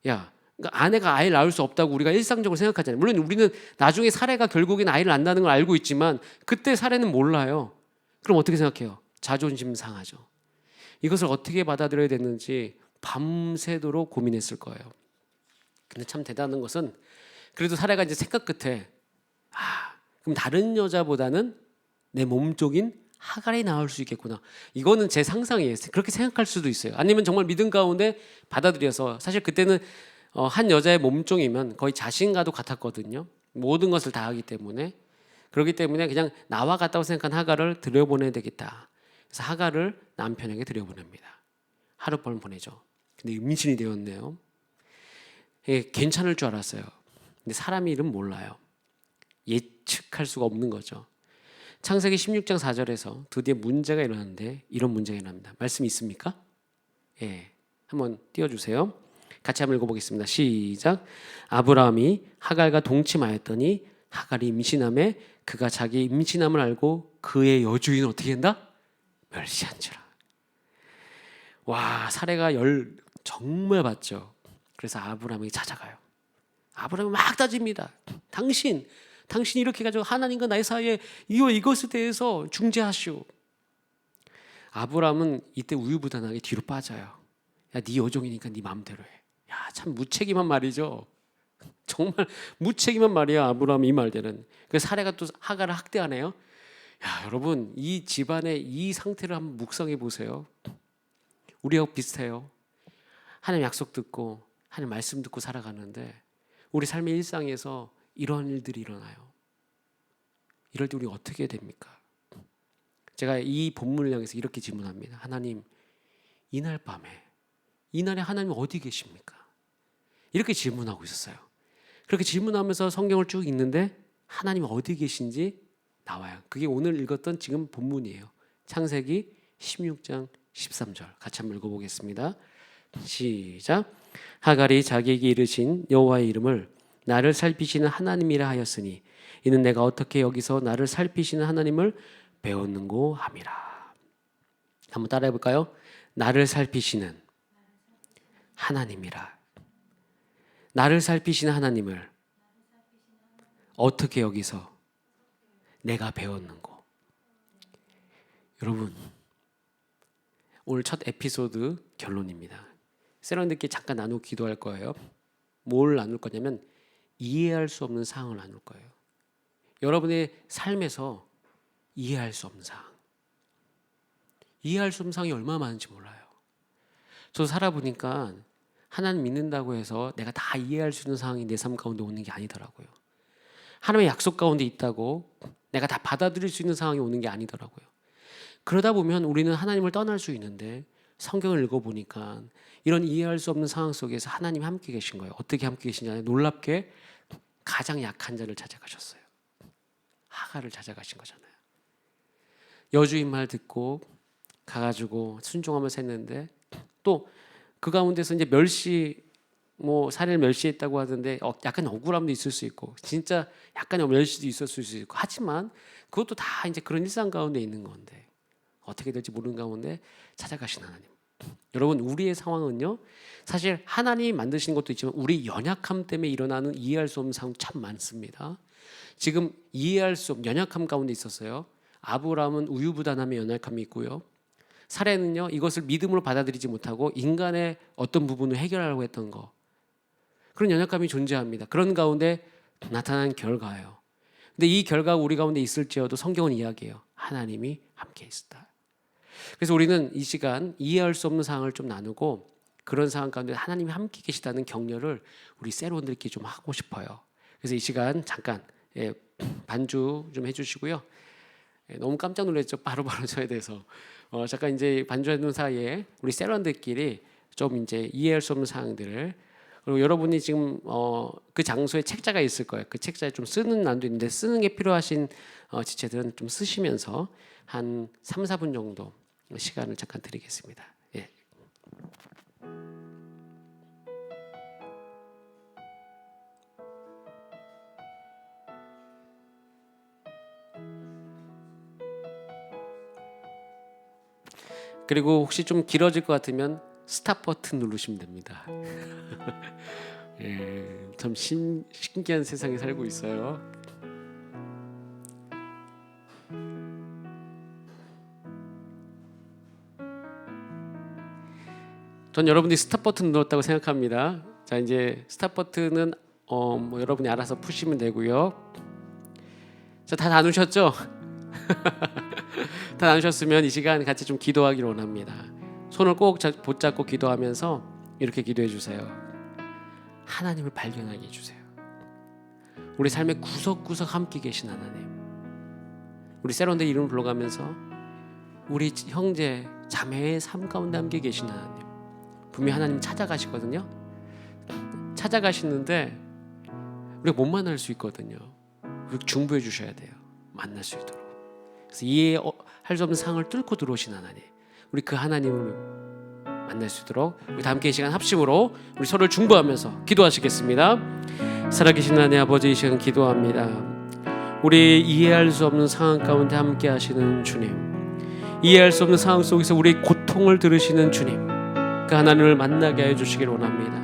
야, 그러니까 아내가 아이를 낳을 수 없다고 우리가 일상적으로 생각하잖아요. 물론 우리는 나중에 사례가 결국엔 아이를 낳는다는 걸 알고 있지만 그때 사례는 몰라요. 그럼 어떻게 생각해요? 자존심 상하죠. 이것을 어떻게 받아들여야 되는지 밤새도록 고민했을 거예요. 근데 참 대단한 것은 그래도 사례가 이제 생각 끝에 그럼 다른 여자보다는 내 몸쪽인 하갈이 나올 수 있겠구나. 이거는 제 상상이에요. 그렇게 생각할 수도 있어요. 아니면 정말 믿음 가운데 받아들여서 사실 그때는 한 여자의 몸종이면 거의 자신과도 같았거든요. 모든 것을 다 하기 때문에. 그렇기 때문에 그냥 나와 같다고 생각한 하갈을 들여보내야 되겠다. 그래서 하갈을 남편에게 들여보냅니다. 하룻밤 보내죠. 근데 임신이 되었네요. 괜찮을 줄 알았어요. 근데 사람의 일은 몰라요. 예측할 수가 없는 거죠. 창세기 16장 4절에서 드디어 문제가 일어나는데 이런 문제가 일어납니다. 말씀 있습니까? 예, 한번 띄워주세요. 같이 한번 읽어보겠습니다. 시작. 아브라함이 하갈과 동침하였더니 하갈이 임신함에 그가 자기 임신함을 알고 그의 여주인을 어떻게 한다? 멸시한지라. 와, 사례가 정말 받죠. 그래서 아브라함이 찾아가요. 아브라함이 막 따집니다. 당신이 이렇게 가지고 하나님과 나의 사이에 이것에 대해서 중재하시오. 아브라함은 이때 우유부단하게 뒤로 빠져요. 야, 네 여종이니까 네 마음대로 해. 야, 참 무책임한 말이죠. 정말 무책임한 말이야. 아브라함 이 말들은. 그 사례가 또 하갈을 학대하네요. 야, 여러분 이 집안의 이 상태를 한번 묵상해 보세요. 우리하고 비슷해요. 하나님 약속 듣고 하나님 말씀 듣고 살아가는데 우리 삶의 일상에서 이런 일들이 일어나요. 이럴 때 우리 어떻게 됩니까? 제가 이 본문을 향해서 이렇게 질문합니다. 하나님, 이날 이날에 하나님 어디 계십니까? 이렇게 질문하고 있었어요. 그렇게 질문하면서 성경을 쭉 읽는데 하나님 어디 계신지 나와요. 그게 오늘 읽었던 지금 본문이에요. 창세기 16장 13절 같이 한번 읽어보겠습니다. 시작. 하갈이 자기에게 이르신 여호와의 이름을 나를 살피시는 하나님이라 하였으니 이는 내가 어떻게 여기서 나를 살피시는 하나님을 배웠는고 함이라. 한번 따라해 볼까요? 나를 살피시는 하나님이라. 나를 살피시는 하나님을 어떻게 여기서 내가 배웠는고. 여러분 오늘 첫 에피소드 결론입니다. 세런들끼리 잠깐 나누고 기도할 거예요. 뭘 나눌 거냐면 이해할 수 없는 상황을 나눌 거예요. 여러분의 삶에서 이해할 수 없는 상황. 이해할 수 없는 상황이 얼마나 많은지 몰라요. 저도 살아보니까 하나님 믿는다고 해서 내가 다 이해할 수 있는 상황이 내 삶 가운데 오는 게 아니더라고요. 하나님의 약속 가운데 있다고 내가 다 받아들일 수 있는 상황이 오는 게 아니더라고요. 그러다 보면 우리는 하나님을 떠날 수 있는데 성경을 읽어보니까 이런 이해할 수 없는 상황 속에서 하나님이 함께 계신 거예요. 어떻게 함께 계시냐? 놀랍게 가장 약한 자를 찾아가셨어요. 하갈을 찾아가신 거잖아요. 여주인 말 듣고 가가지고 순종하면서 했는데 또 그 가운데서 이제 사례를 멸시했다고 하던데 약간 억울함도 있을 수 있고 진짜 약간의 멸시도 있었을 수 있고 하지만 그것도 다 이제 그런 일상 가운데 있는 건데 어떻게 될지 모르는 가운데 찾아가신 하나님. 여러분 우리의 상황은요 사실 하나님이 만드신 것도 있지만 우리 연약함 때문에 일어나는 이해할 수 없는 상황 참 많습니다. 지금 이해할 수 없는 연약함 가운데 있었어요. 아브라함은 우유부단함의 연약함이 있고요. 사례는요 이것을 믿음으로 받아들이지 못하고 인간의 어떤 부분을 해결하려고 했던 거 그런 연약감이 존재합니다. 그런 가운데 나타난 결과예요. 근데 이 결과가 우리 가운데 있을지어도 성경은 이야기해요. 하나님이 함께 있었다. 그래서 우리는 이 시간 이해할 수 없는 상황을 좀 나누고 그런 상황 가운데 하나님이 함께 계시다는 격려를 우리 세로원들끼리 좀 하고 싶어요. 그래서 이 시간 잠깐 반주 좀 해주시고요. 너무 깜짝 놀랐죠. 바로바로 저에 대해서 잠깐 이제 반주하는 사이에 우리 세로원들끼리 좀 이제 이해할 수 없는 상황들을, 그리고 여러분이 지금 그 장소에 책자가 있을 거예요. 그 책자에 좀 쓰는 난도 있는데 쓰는 게 필요하신 지체들은 좀 쓰시면서 한 3, 4분 정도 시간을 잠깐 드리겠습니다. 예. 그리고 혹시 좀 길어질 것 같으면 스탑 버튼 누르시면 됩니다. 예, 참 신기한 세상에 살고 있어요. 전 여러분들이 스탑 버튼 눌렀다고 생각합니다. 자, 이제 스탑 버튼은 뭐 여러분이 알아서 푸시면 되고요. 자, 다 나누셨죠? 다 나누셨으면 이 시간 같이 좀 기도하기를 원합니다. 손을 꼭 붙잡고 기도하면서 이렇게 기도해 주세요. 하나님을 발견하게 해주세요. 우리 삶의 구석구석 함께 계신 하나님, 우리 세론들 이름을 불러가면서 우리 형제 자매의 삶 가운데 함께 계신 하나님, 분명히 하나님 찾아가시거든요. 찾아가시는데 우리가 못 만날 수 있거든요. 우리 중보해 주셔야 돼요. 만날 수 있도록. 그래서 이해할 수 없는 상황을 뚫고 들어오신 하나님, 우리 그 하나님을 만날 수 있도록 우리 다 함께 이 시간 합심으로 우리 서로를 중보하면서 기도하시겠습니다. 살아계신 하나님 아버지, 이 시간 기도합니다. 우리 이해할 수 없는 상황 가운데 함께 하시는 주님, 이해할 수 없는 상황 속에서 우리 고통을 들으시는 주님, 그 하나님을 만나게 해주시길 원합니다.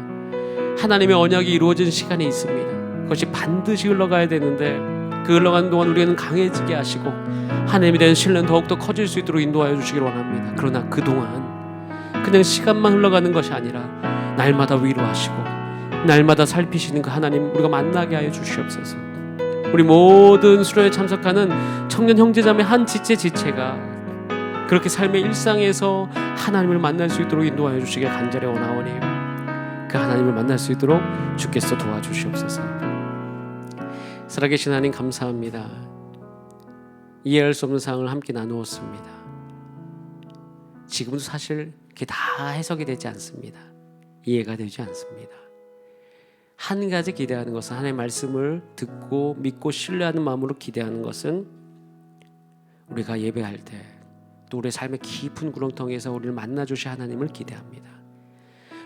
하나님의 언약이 이루어진 시간이 있습니다. 그것이 반드시 흘러가야 되는데 그 흘러가는 동안 우리는 강해지게 하시고 하나님에 대한 신뢰는 더욱더 커질 수 있도록 인도하여 주시길 원합니다. 그러나 그동안 그냥 시간만 흘러가는 것이 아니라 날마다 위로하시고 날마다 살피시는 그 하나님 우리가 만나게 하여 주시옵소서. 우리 모든 수련에 참석하는 청년 형제자매 한 지체가 그렇게 삶의 일상에서 하나님을 만날 수 있도록 인도하여 주시길 간절히 원하오니 그 하나님을 만날 수 있도록 주께서 도와주시옵소서. 살아계신 하나님 감사합니다. 이해할 수 없는 상황을 함께 나누었습니다. 지금도 사실 그게 다 해석이 되지 않습니다. 이해가 되지 않습니다. 한 가지 기대하는 것은, 하나님의 말씀을 듣고 믿고 신뢰하는 마음으로 기대하는 것은 우리가 예배할 때 또 우리의 삶의 깊은 구렁텅이에서 우리를 만나주시 하나님을 기대합니다.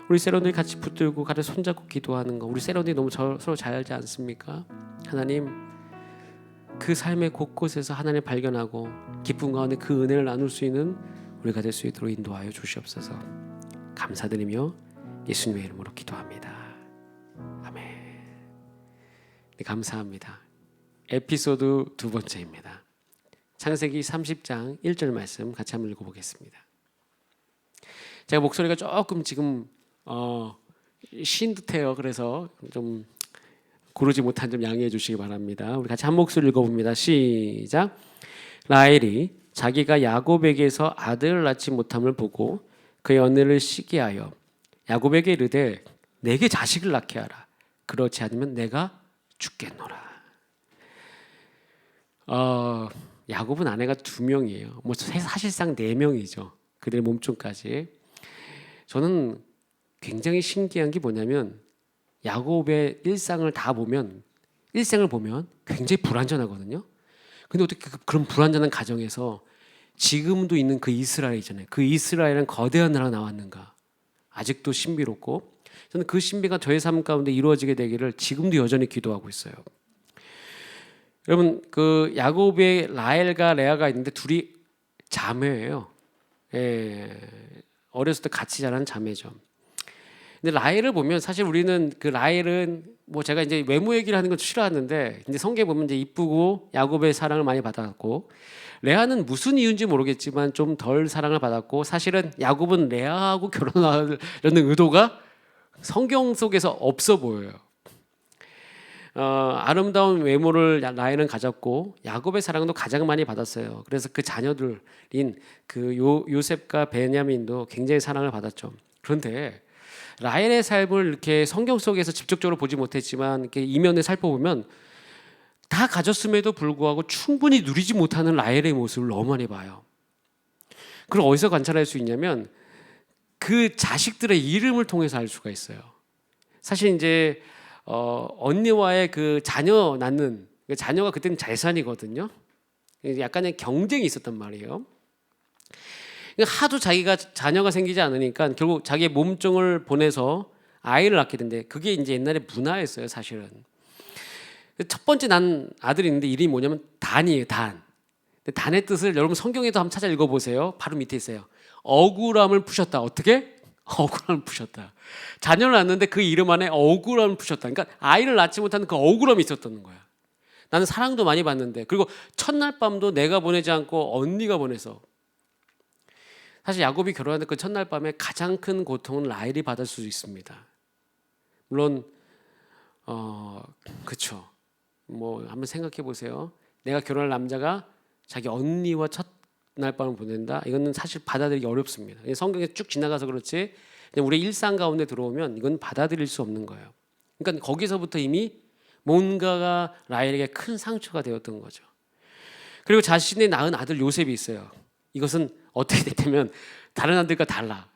우리 세론들이 같이 붙들고 가려 손잡고 기도하는 거, 우리 세론들이 너무 서로 잘 알지 않습니까? 하나님, 그 삶의 곳곳에서 하나님을 발견하고 기쁨 가운데 그 은혜를 나눌 수 있는 우리가 될 수 있도록 인도하여 주시옵소서. 감사드리며 예수님의 이름으로 기도합니다. 아멘. 네, 감사합니다. 에피소드 두 번째입니다. 창세기 30장 1절 말씀 같이 한번 읽어보겠습니다. 제가 목소리가 조금 지금 쉰 듯해요. 그래서 좀 고르지 못한 점 양해해 주시기 바랍니다. 우리 같이 한 목소리 읽어봅니다. 시작. 라헬이 자기가 야곱에게서 아들을 낳지 못함을 보고 그의 언니를 시기하여 야곱에게 이르되 내게 자식을 낳게 하라. 그렇지 않으면 내가 죽겠노라. 야곱은 아내가 2명이에요. 뭐 사실상 4명이죠. 그들의 몸종까지. 저는 굉장히 신기한 게 뭐냐면 야곱의 일생을 보면 굉장히 불완전하거든요. 근데 어떻게 그런 불완전한 가정에서 지금도 있는 그 이스라엘이잖아요. 그 이스라엘은 거대한 나라가 나왔는가? 아직도 신비롭고, 저는 그 신비가 저의 삶 가운데 이루어지게 되기를 지금도 여전히 기도하고 있어요. 여러분, 그 야곱의 라헬과 레아가 있는데 둘이 자매예요. 어렸을 때 같이 자란 자매죠. 근데 라헬을 보면 사실 우리는 그 라헬은 뭐 제가 이제 외모 얘기를 하는 건 싫어하는데, 이제 성경에 보면 이제 이쁘고 야곱의 사랑을 많이 받았고, 레아는 무슨 이유인지 모르겠지만 좀 덜 사랑을 받았고, 사실은 야곱은 레아하고 결혼하려는 의도가 성경 속에서 없어 보여요. 아름다운 외모를 라헬은 가졌고 야곱의 사랑도 가장 많이 받았어요. 그래서 그 자녀들인 그 요셉과 베냐민도 굉장히 사랑을 받았죠. 그런데 라헬의 삶을 이렇게 성경 속에서 직접적으로 보지 못했지만 이렇게 이면에 살펴보면 다 가졌음에도 불구하고 충분히 누리지 못하는 라헬의 모습을 너무 많이 봐요. 그걸 어디서 관찰할 수 있냐면 그 자식들의 이름을 통해서 알 수가 있어요. 사실 이제 언니와의 그 자녀 낳는 자녀가 그때는 재산이거든요. 약간의 경쟁이 있었단 말이에요. 하도 자기가 자녀가 생기지 않으니까 결국 자기의 몸종을 보내서 아이를 낳게 된대. 그게 이제 옛날에 문화였어요, 사실은. 첫 번째 난 아들이 있는데 이름이 뭐냐면 단이에요, 단. 단의 뜻을 여러분 성경에도 한번 찾아 읽어보세요. 바로 밑에 있어요. 억울함을 푸셨다. 어떻게? 억울함을 푸셨다. 자녀를 낳았는데 그 이름 안에 억울함을 푸셨다. 그러니까 아이를 낳지 못하는 그 억울함이 있었다는 거야. 나는 사랑도 많이 받는데, 그리고 첫날 밤도 내가 보내지 않고 언니가 보내서. 사실 야곱이 결혼하는 그 첫날 밤에 가장 큰 고통은 라헬이 받을 수 있습니다. 물론 그렇죠. 뭐 한번 생각해 보세요. 내가 결혼할 남자가 자기 언니와 첫날 밤을 보낸다. 이거는 사실 받아들이기 어렵습니다. 성경에 쭉 지나가서 그렇지 우리 일상 가운데 들어오면 이건 받아들일 수 없는 거예요. 그러니까 거기서부터 이미 뭔가가 라헬에게 큰 상처가 되었던 거죠. 그리고 자신의 낳은 아들 요셉이 있어요. 이것은 어떻게 됐냐면 다른 아들과 달라.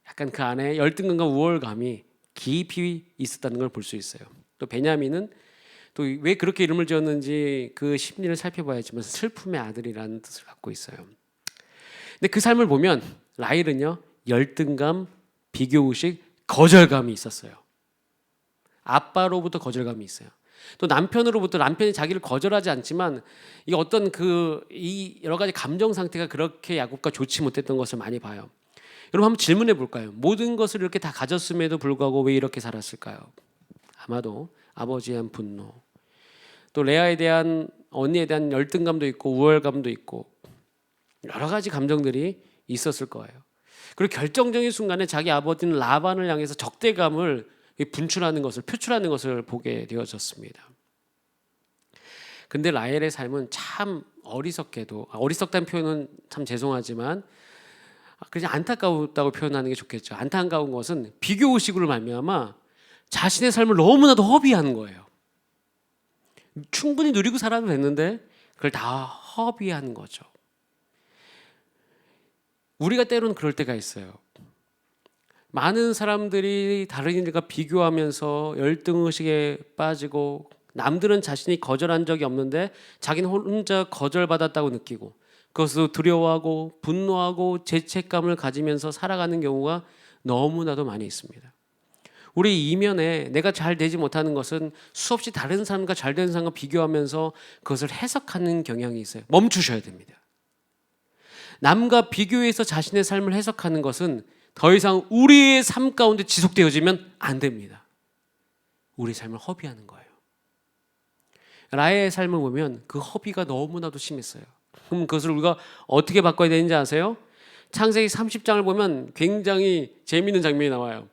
약간 그 안에 열등감과 우월감이 깊이 있었다는 걸 볼 수 있어요. 또 베냐민은 또 왜 그렇게 이름을 지었는지 그 심리를 살펴봐야지만 슬픔의 아들이라는 뜻을 갖고 있어요. 근데 그 삶을 보면 라헬은요 열등감, 비교의식, 거절감이 있었어요. 아빠로부터 거절감이 있어요. 또 남편으로부터 남편이 자기를 거절하지 않지만 이 어떤 이 여러 가지 감정 상태가 그렇게 야곱과 좋지 못했던 것을 많이 봐요. 여러분 한번 질문해 볼까요? 모든 것을 이렇게 다 가졌음에도 불구하고 왜 이렇게 살았을까요? 아마도 아버지에 대한 분노, 또 레아에 대한 언니에 대한 열등감도 있고 우월감도 있고 여러 가지 감정들이 있었을 거예요. 그리고 결정적인 순간에 자기 아버지는 라반을 향해서 적대감을 분출하는 것을 표출하는 것을 보게 되어졌습니다. 근데 라헬의 삶은 참 어리석게도 어리석다는 표현은 참 죄송하지만 그냥 안타까웠다고 표현하는 게 좋겠죠. 안타까운 것은 비교 의식으로 말미암아 자신의 삶을 너무나도 허비하는 거예요. 충분히 누리고 살아도 됐는데 그걸 다 허비한 거죠. 우리가 때로는 그럴 때가 있어요. 많은 사람들이 다른 이들과 비교하면서 열등의식에 빠지고 남들은 자신이 거절한 적이 없는데 자기는 혼자 거절받았다고 느끼고 그것을 두려워하고 분노하고 죄책감을 가지면서 살아가는 경우가 너무나도 많이 있습니다. 우리 이면에 내가 잘 되지 못하는 것은 수없이 다른 사람과 잘 되는 사람과 비교하면서 그것을 해석하는 경향이 있어요. 멈추셔야 됩니다. 남과 비교해서 자신의 삶을 해석하는 것은 더 이상 우리의 삶 가운데 지속되어지면 안 됩니다. 우리 삶을 허비하는 거예요. 라헬의 삶을 보면 그 허비가 너무나도 심했어요. 그럼 그것을 우리가 어떻게 바꿔야 되는지 아세요? 창세기 30장을 보면 굉장히 재미있는 장면이 나와요.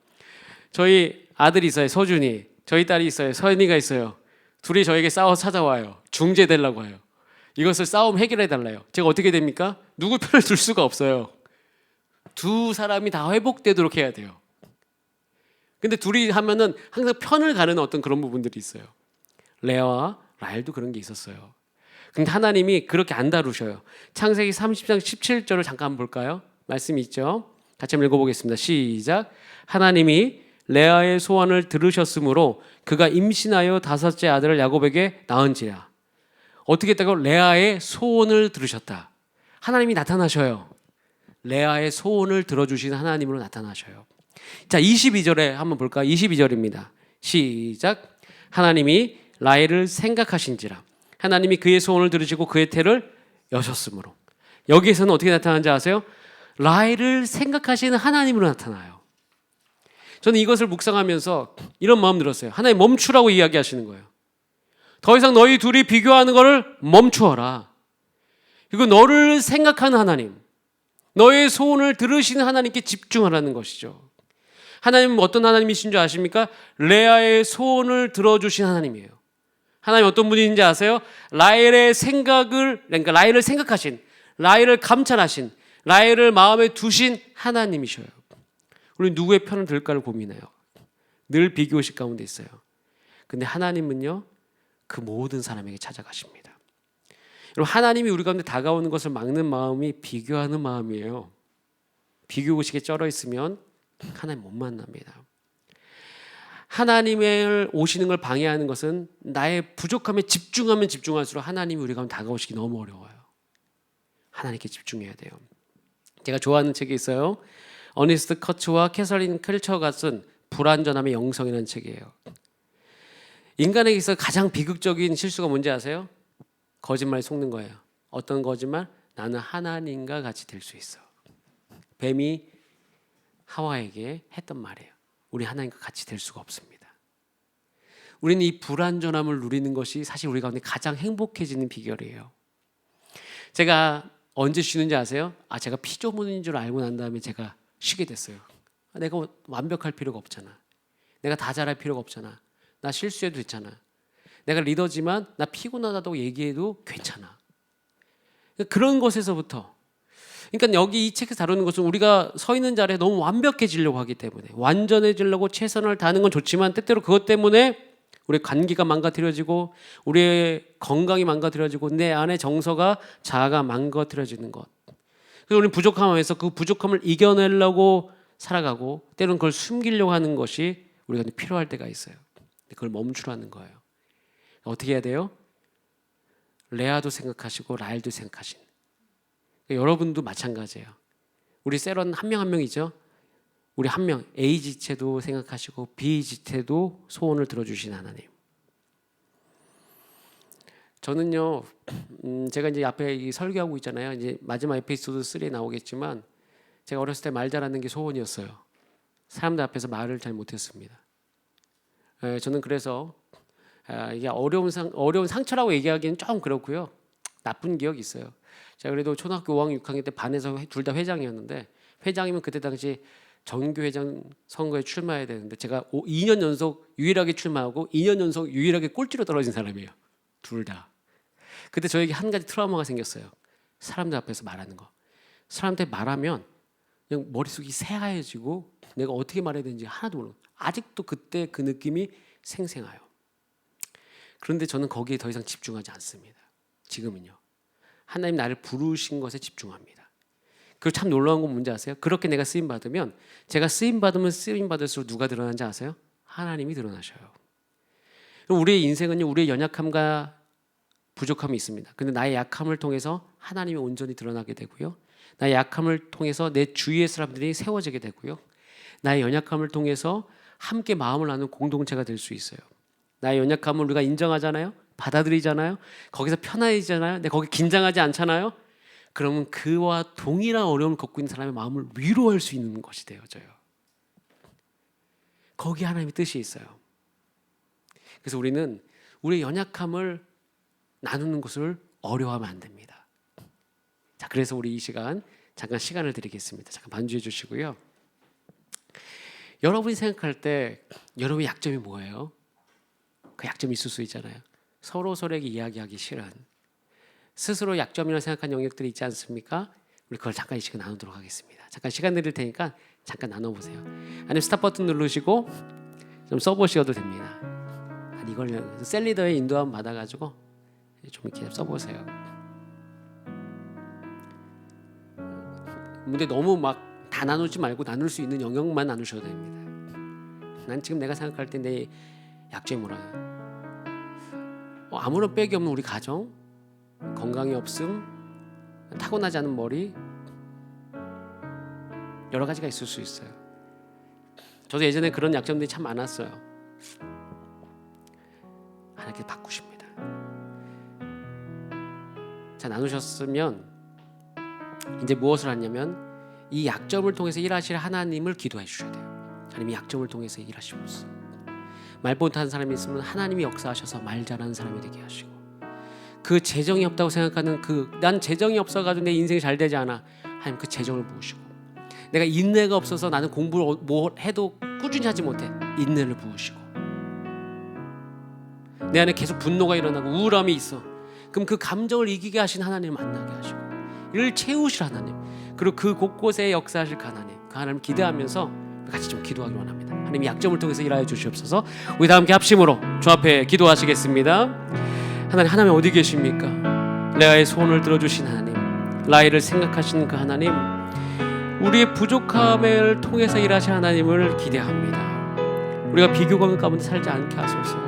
저희 아들이 있어요, 서준이. 저희 딸이 있어요, 서연이가 있어요. 둘이 저에게 싸워 찾아와요. 중재되려고 해요. 이것을 싸움 해결해 달래요. 제가 어떻게 됩니까? 누구 편을 들 수가 없어요. 두 사람이 다 회복되도록 해야 돼요. 근데 둘이 하면은 항상 편을 가르는 어떤 그런 부분들이 있어요. 레아와 라헬도 그런 게 있었어요. 근데 하나님이 그렇게 안 다루셔요. 창세기 30장 17절을 잠깐 볼까요? 말씀이 있죠. 같이 한번 읽어보겠습니다. 시작. 하나님이 레아의 소원을 들으셨으므로 그가 임신하여 다섯째 아들을 야곱에게 낳은지라. 어떻게 했다고? 레아의 소원을 들으셨다. 하나님이 나타나셔요. 레아의 소원을 들어주시는 하나님으로 나타나셔요. 자, 22절에 한번 볼까요? 22절입니다. 시작. 하나님이 라헬을 생각하신지라. 하나님이 그의 소원을 들으시고 그의 태를 여셨으므로. 여기에서는 어떻게 나타나는지 아세요? 라헬을 생각하시는 하나님으로 나타나요. 저는 이것을 묵상하면서 이런 마음 들었어요. 하나님 멈추라고 이야기하시는 거예요. 더 이상 너희 둘이 비교하는 것을 멈추어라. 그리고 너를 생각하는 하나님, 너의 소원을 들으시는 하나님께 집중하라는 것이죠. 하나님은 어떤 하나님이신 줄 아십니까? 레아의 소원을 들어주신 하나님이에요. 하나님 어떤 분인지 아세요? 라헬의 생각을, 그러니까 라헬을 생각하신, 라헬을 감찰하신, 라헬을 마음에 두신 하나님이셔요. 우리 누구의 편을 들까를 고민해요. 늘 비교의식 가운데 있어요. 근데 하나님은요, 그 모든 사람에게 찾아가십니다. 여러분, 하나님이 우리 가운데 다가오는 것을 막는 마음이 비교하는 마음이에요. 비교의식에 쩔어 있으면 하나님 못 만납니다. 하나님을 오시는 걸 방해하는 것은 나의 부족함에 집중하면 집중할수록 하나님이 우리 가운데 다가오시기 너무 어려워요. 하나님께 집중해야 돼요. 제가 좋아하는 책이 있어요. 어니스트 커츠와 캐서린 켈처가 쓴 불완전함의 영성이라는 책이에요. 인간에게 있어 가장 비극적인 실수가 뭔지 아세요? 거짓말에 속는 거예요. 어떤 거짓말? 나는 하나님과 같이 될 수 있어. 뱀이 하와에게 했던 말이에요. 우리 하나님과 같이 될 수가 없습니다. 우리는 이 불완전함을 누리는 것이 사실 우리 가운데 가장 행복해지는 비결이에요. 제가 언제 쉬는지 아세요? 제가 피조물인 줄 알고 난 다음에 제가 쉬게 됐어요. 내가 완벽할 필요가 없잖아. 내가 다 잘할 필요가 없잖아. 나 실수해도 됐잖아. 내가 리더지만 나 피곤하다고 얘기해도 괜찮아. 그런 것에서부터, 그러니까 여기 이 책에서 다루는 것은 우리가 서 있는 자리에 너무 완벽해지려고 하기 때문에, 완전해지려고 최선을 다하는 건 좋지만 때때로 그것 때문에 우리의 관계가 망가뜨려지고 우리의 건강이 망가뜨려지고 내 안의 정서가, 자아가 망가뜨려지는 것. 그래서 우리는 부족함에서 그 부족함을 이겨내려고 살아가고 때로는 그걸 숨기려고 하는 것이 우리가 필요할 때가 있어요. 그걸 멈추라는 거예요. 어떻게 해야 돼요? 레아도 생각하시고 라헬도 생각하신. 여러분도 마찬가지예요. 우리 셀원 한 명 한 명이죠. 우리 한 명 A 지체도 생각하시고 B 지체도 소원을 들어주신 하나님. 저는요, 제가 이제 앞에 이 설교하고 있잖아요. 이제 마지막 에피소드 3에 나오겠지만 제가 어렸을 때 말 잘하는 게 소원이었어요. 사람들 앞에서 말을 잘 못했습니다. 저는 그래서 이게 어려운 상처라고 얘기하기는 좀 그렇고요. 나쁜 기억이 있어요. 제가 그래도 초등학교 5학년 6학년 때 반에서 둘 다 회장이었는데, 회장이면 그때 당시 정교회장 선거에 출마해야 되는데 제가 2년 연속 유일하게 출마하고 2년 연속 유일하게 꼴찌로 떨어진 사람이에요. 둘 다. 그때 저에게 한 가지 트라우마가 생겼어요. 사람들 앞에서 말하는 거. 사람한테 말하면 그냥 머릿속이 새하얘지고 내가 어떻게 말해야 되는지 하나도 모르고, 아직도 그때 그 느낌이 생생해요. 그런데 저는 거기에 더 이상 집중하지 않습니다. 지금은요. 하나님 나를 부르신 것에 집중합니다. 그리고 참 놀라운 건 뭔지 아세요? 그렇게 내가 쓰임 받으면, 제가 쓰임 받으면 쓰임 받을수록 누가 드러나는지 아세요? 하나님이 드러나셔요. 우리의 인생은요, 우리의 연약함과 부족함이 있습니다. 근데 나의 약함을 통해서 하나님이 온전히 드러나게 되고요. 나의 약함을 통해서 내 주위의 사람들이 세워지게 되고요. 나의 연약함을 통해서 함께 마음을 나누는 공동체가 될 수 있어요. 나의 연약함을 우리가 인정하잖아요. 받아들이잖아요. 거기서 편안해지잖아요. 근데 거기 긴장하지 않잖아요. 그러면 그와 동일한 어려움을 겪고 있는 사람의 마음을 위로할 수 있는 것이 되어져요. 거기 하나님의 뜻이 있어요. 그래서 우리는 우리의 연약함을 나누는 것을 어려워하면 안 됩니다. 자, 그래서 우리 이 시간 잠깐 시간을 드리겠습니다. 잠깐 반주해 주시고요. 여러분이 생각할 때 여러분의 약점이 뭐예요? 그 약점이 있을 수 있잖아요. 서로에게 이야기하기 싫은, 스스로 약점이라고 생각한 영역들이 있지 않습니까? 우리 그걸 잠깐 이 시간 나누도록 하겠습니다. 잠깐 시간 드릴 테니까 잠깐 나눠보세요. 아니면 스탑 버튼 누르시고 좀 써보셔도 됩니다. 이걸 셀리더의 인도함 받아가지고 좀 이렇게 써보세요. 근데 너무 막 다 나누지 말고 나눌 수 있는 영역만 나누셔도 됩니다. 난 지금 내가 생각할 때 내 약점이 뭐라요? 아무런 빽이 없는 우리 가정, 건강이 없음, 타고나지 않은 머리, 여러 가지가 있을 수 있어요. 저도 예전에 그런 약점들이 참 많았어요. 하나님께 바꾸십니다. 자, 나누셨으면 이제 무엇을 하냐면 이 약점을 통해서 일하실 하나님을 기도해 주셔야 돼요. 하나님 이 약점을 통해서 일하시옵소서. 말 못하는 사람이 있으면 하나님이 역사하셔서 말 잘하는 사람이 되게 하시고, 그 재정이 없다고 생각하는 난 재정이 없어가지고 내 인생이 잘 되지 않아, 하나님 그 재정을 부으시고, 내가 인내가 없어서 나는 공부를 뭐 해도 꾸준히 하지 못해, 인내를 부으시고, 내 안에 계속 분노가 일어나고 우울함이 있어. 그럼 그 감정을 이기게 하신 하나님을 만나게 하시고 이를 채우실 하나님, 그리고 그 곳곳에 역사하실 그 하나님 기대하면서 같이 좀 기도하기 원합니다. 하나님 약점을 통해서 일하여 주시옵소서. 우리 다 함께 합심으로 주 앞에 기도하시겠습니다. 하나님 어디 계십니까? 레아의 소원을 들어주신 하나님, 라헬을 생각하시는 그 하나님, 우리의 부족함을 통해서 일하신 하나님을 기대합니다. 우리가 비교감 가운데 살지 않게 하소서.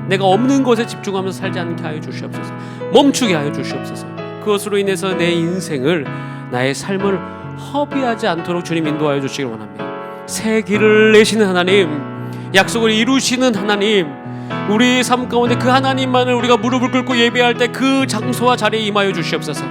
내가 없는 것에 집중하면서 살지 않게 하여 주시옵소서. 멈추게 하여 주시옵소서. 그것으로 인해서 내 인생을, 나의 삶을 허비하지 않도록 주님 인도하여 주시길 원합니다. 새 길을 내시는 하나님, 약속을 이루시는 하나님, 우리 삶 가운데 그 하나님만을 우리가 무릎을 꿇고 예배할 때 그 장소와 자리에 임하여 주시옵소서.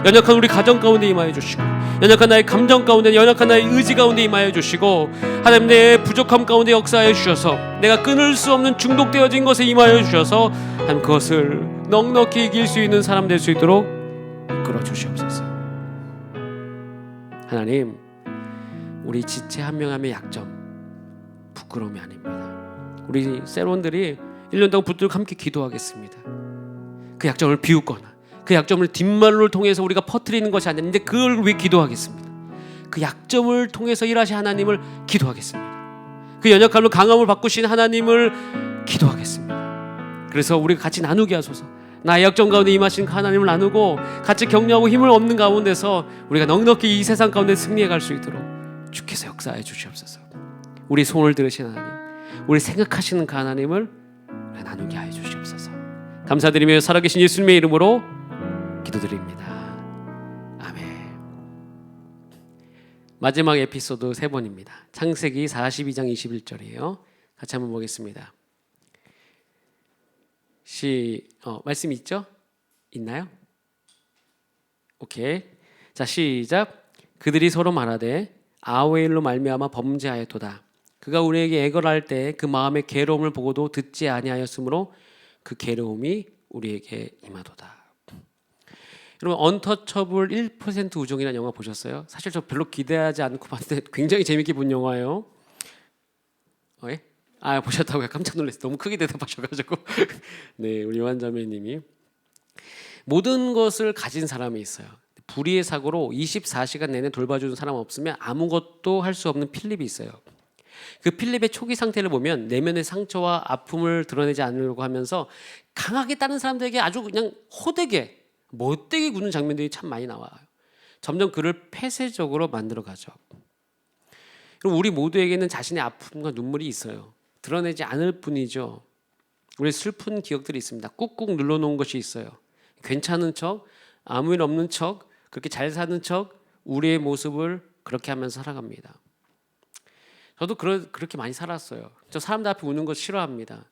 연약한 우리 가정 가운데 임하여 주시고, 연약한 나의 감정 가운데, 연약한 나의 의지 가운데 임하여 주시고, 하나님 내 부족함 가운데 역사하여 주셔서 내가 끊을 수 없는 중독되어진 것에 임하여 주셔서 하나님 그것을 넉넉히 이길 수 있는 사람 될 수 있도록 이끌어 주시옵소서. 하나님, 우리 지체 한 명 한 명의 약점 부끄러움이 아닙니다. 우리 세론들이 1년 동안 붙들고 함께 기도하겠습니다. 그 약점을 비웃거나 그 약점을 뒷말을 통해서 우리가 퍼뜨리는 것이 아니라 이제 그걸 위해 기도하겠습니다. 그 약점을 통해서 일하신 하나님을 기도하겠습니다. 그 연약함을 강함을 바꾸신 하나님을 기도하겠습니다. 그래서 우리가 같이 나누게 하소서. 나의 약점 가운데 임하신 하나님을 나누고 같이 격려하고 힘을 얻는 가운데서 우리가 넉넉히 이 세상 가운데 승리해 갈 수 있도록 주께서 역사해 주시옵소서. 우리 소원을 들으신 하나님, 우리 생각하시는 그 하나님을 나누게 하여 주시옵소서. 감사드리며 살아계신 예수님의 이름으로 기도드립니다. 아멘. 마지막 에피소드 3번입니다. 창세기 42장 21절이에요. 같이 한번 보겠습니다. 말씀 있죠? 있나요? 오케이. 자, 시작. 그들이 서로 말하되 아우엘로 말미암아 범죄하였도다. 그가 우리에게 애걸할 때 그 마음의 괴로움을 보고도 듣지 아니하였으므로 그 괴로움이 우리에게 임하도다. 여러분, 언터처블 1% 우정이라는 영화 보셨어요? 사실 저 별로 기대하지 않고 봤는데 굉장히 재밌게 본 영화예요. 예? 보셨다고요? 깜짝 놀랐어요. 너무 크게 대답하셔가지고. 네, 우리 요한자매님이 모든 것을 가진 사람이 있어요. 불의의 사고로 24시간 내내 돌봐주는 사람 없으면 아무것도 할 수 없는 필립이 있어요. 그 필립의 초기 상태를 보면 내면의 상처와 아픔을 드러내지 않으려고 하면서 강하게 다른 사람들에게 아주 그냥 호되게 못되게 구는 장면들이 참 많이 나와요. 점점 그를 폐쇄적으로 만들어가죠. 그럼 우리 모두에게는 자신의 아픔과 눈물이 있어요. 드러내지 않을 뿐이죠. 우리 슬픈 기억들이 있습니다. 꾹꾹 눌러놓은 것이 있어요. 괜찮은 척, 아무 일 없는 척, 그렇게 잘 사는 척, 우리의 모습을 그렇게 하면서 살아갑니다. 저도 그렇게 많이 살았어요. 저 사람들 앞에 우는 거 싫어합니다.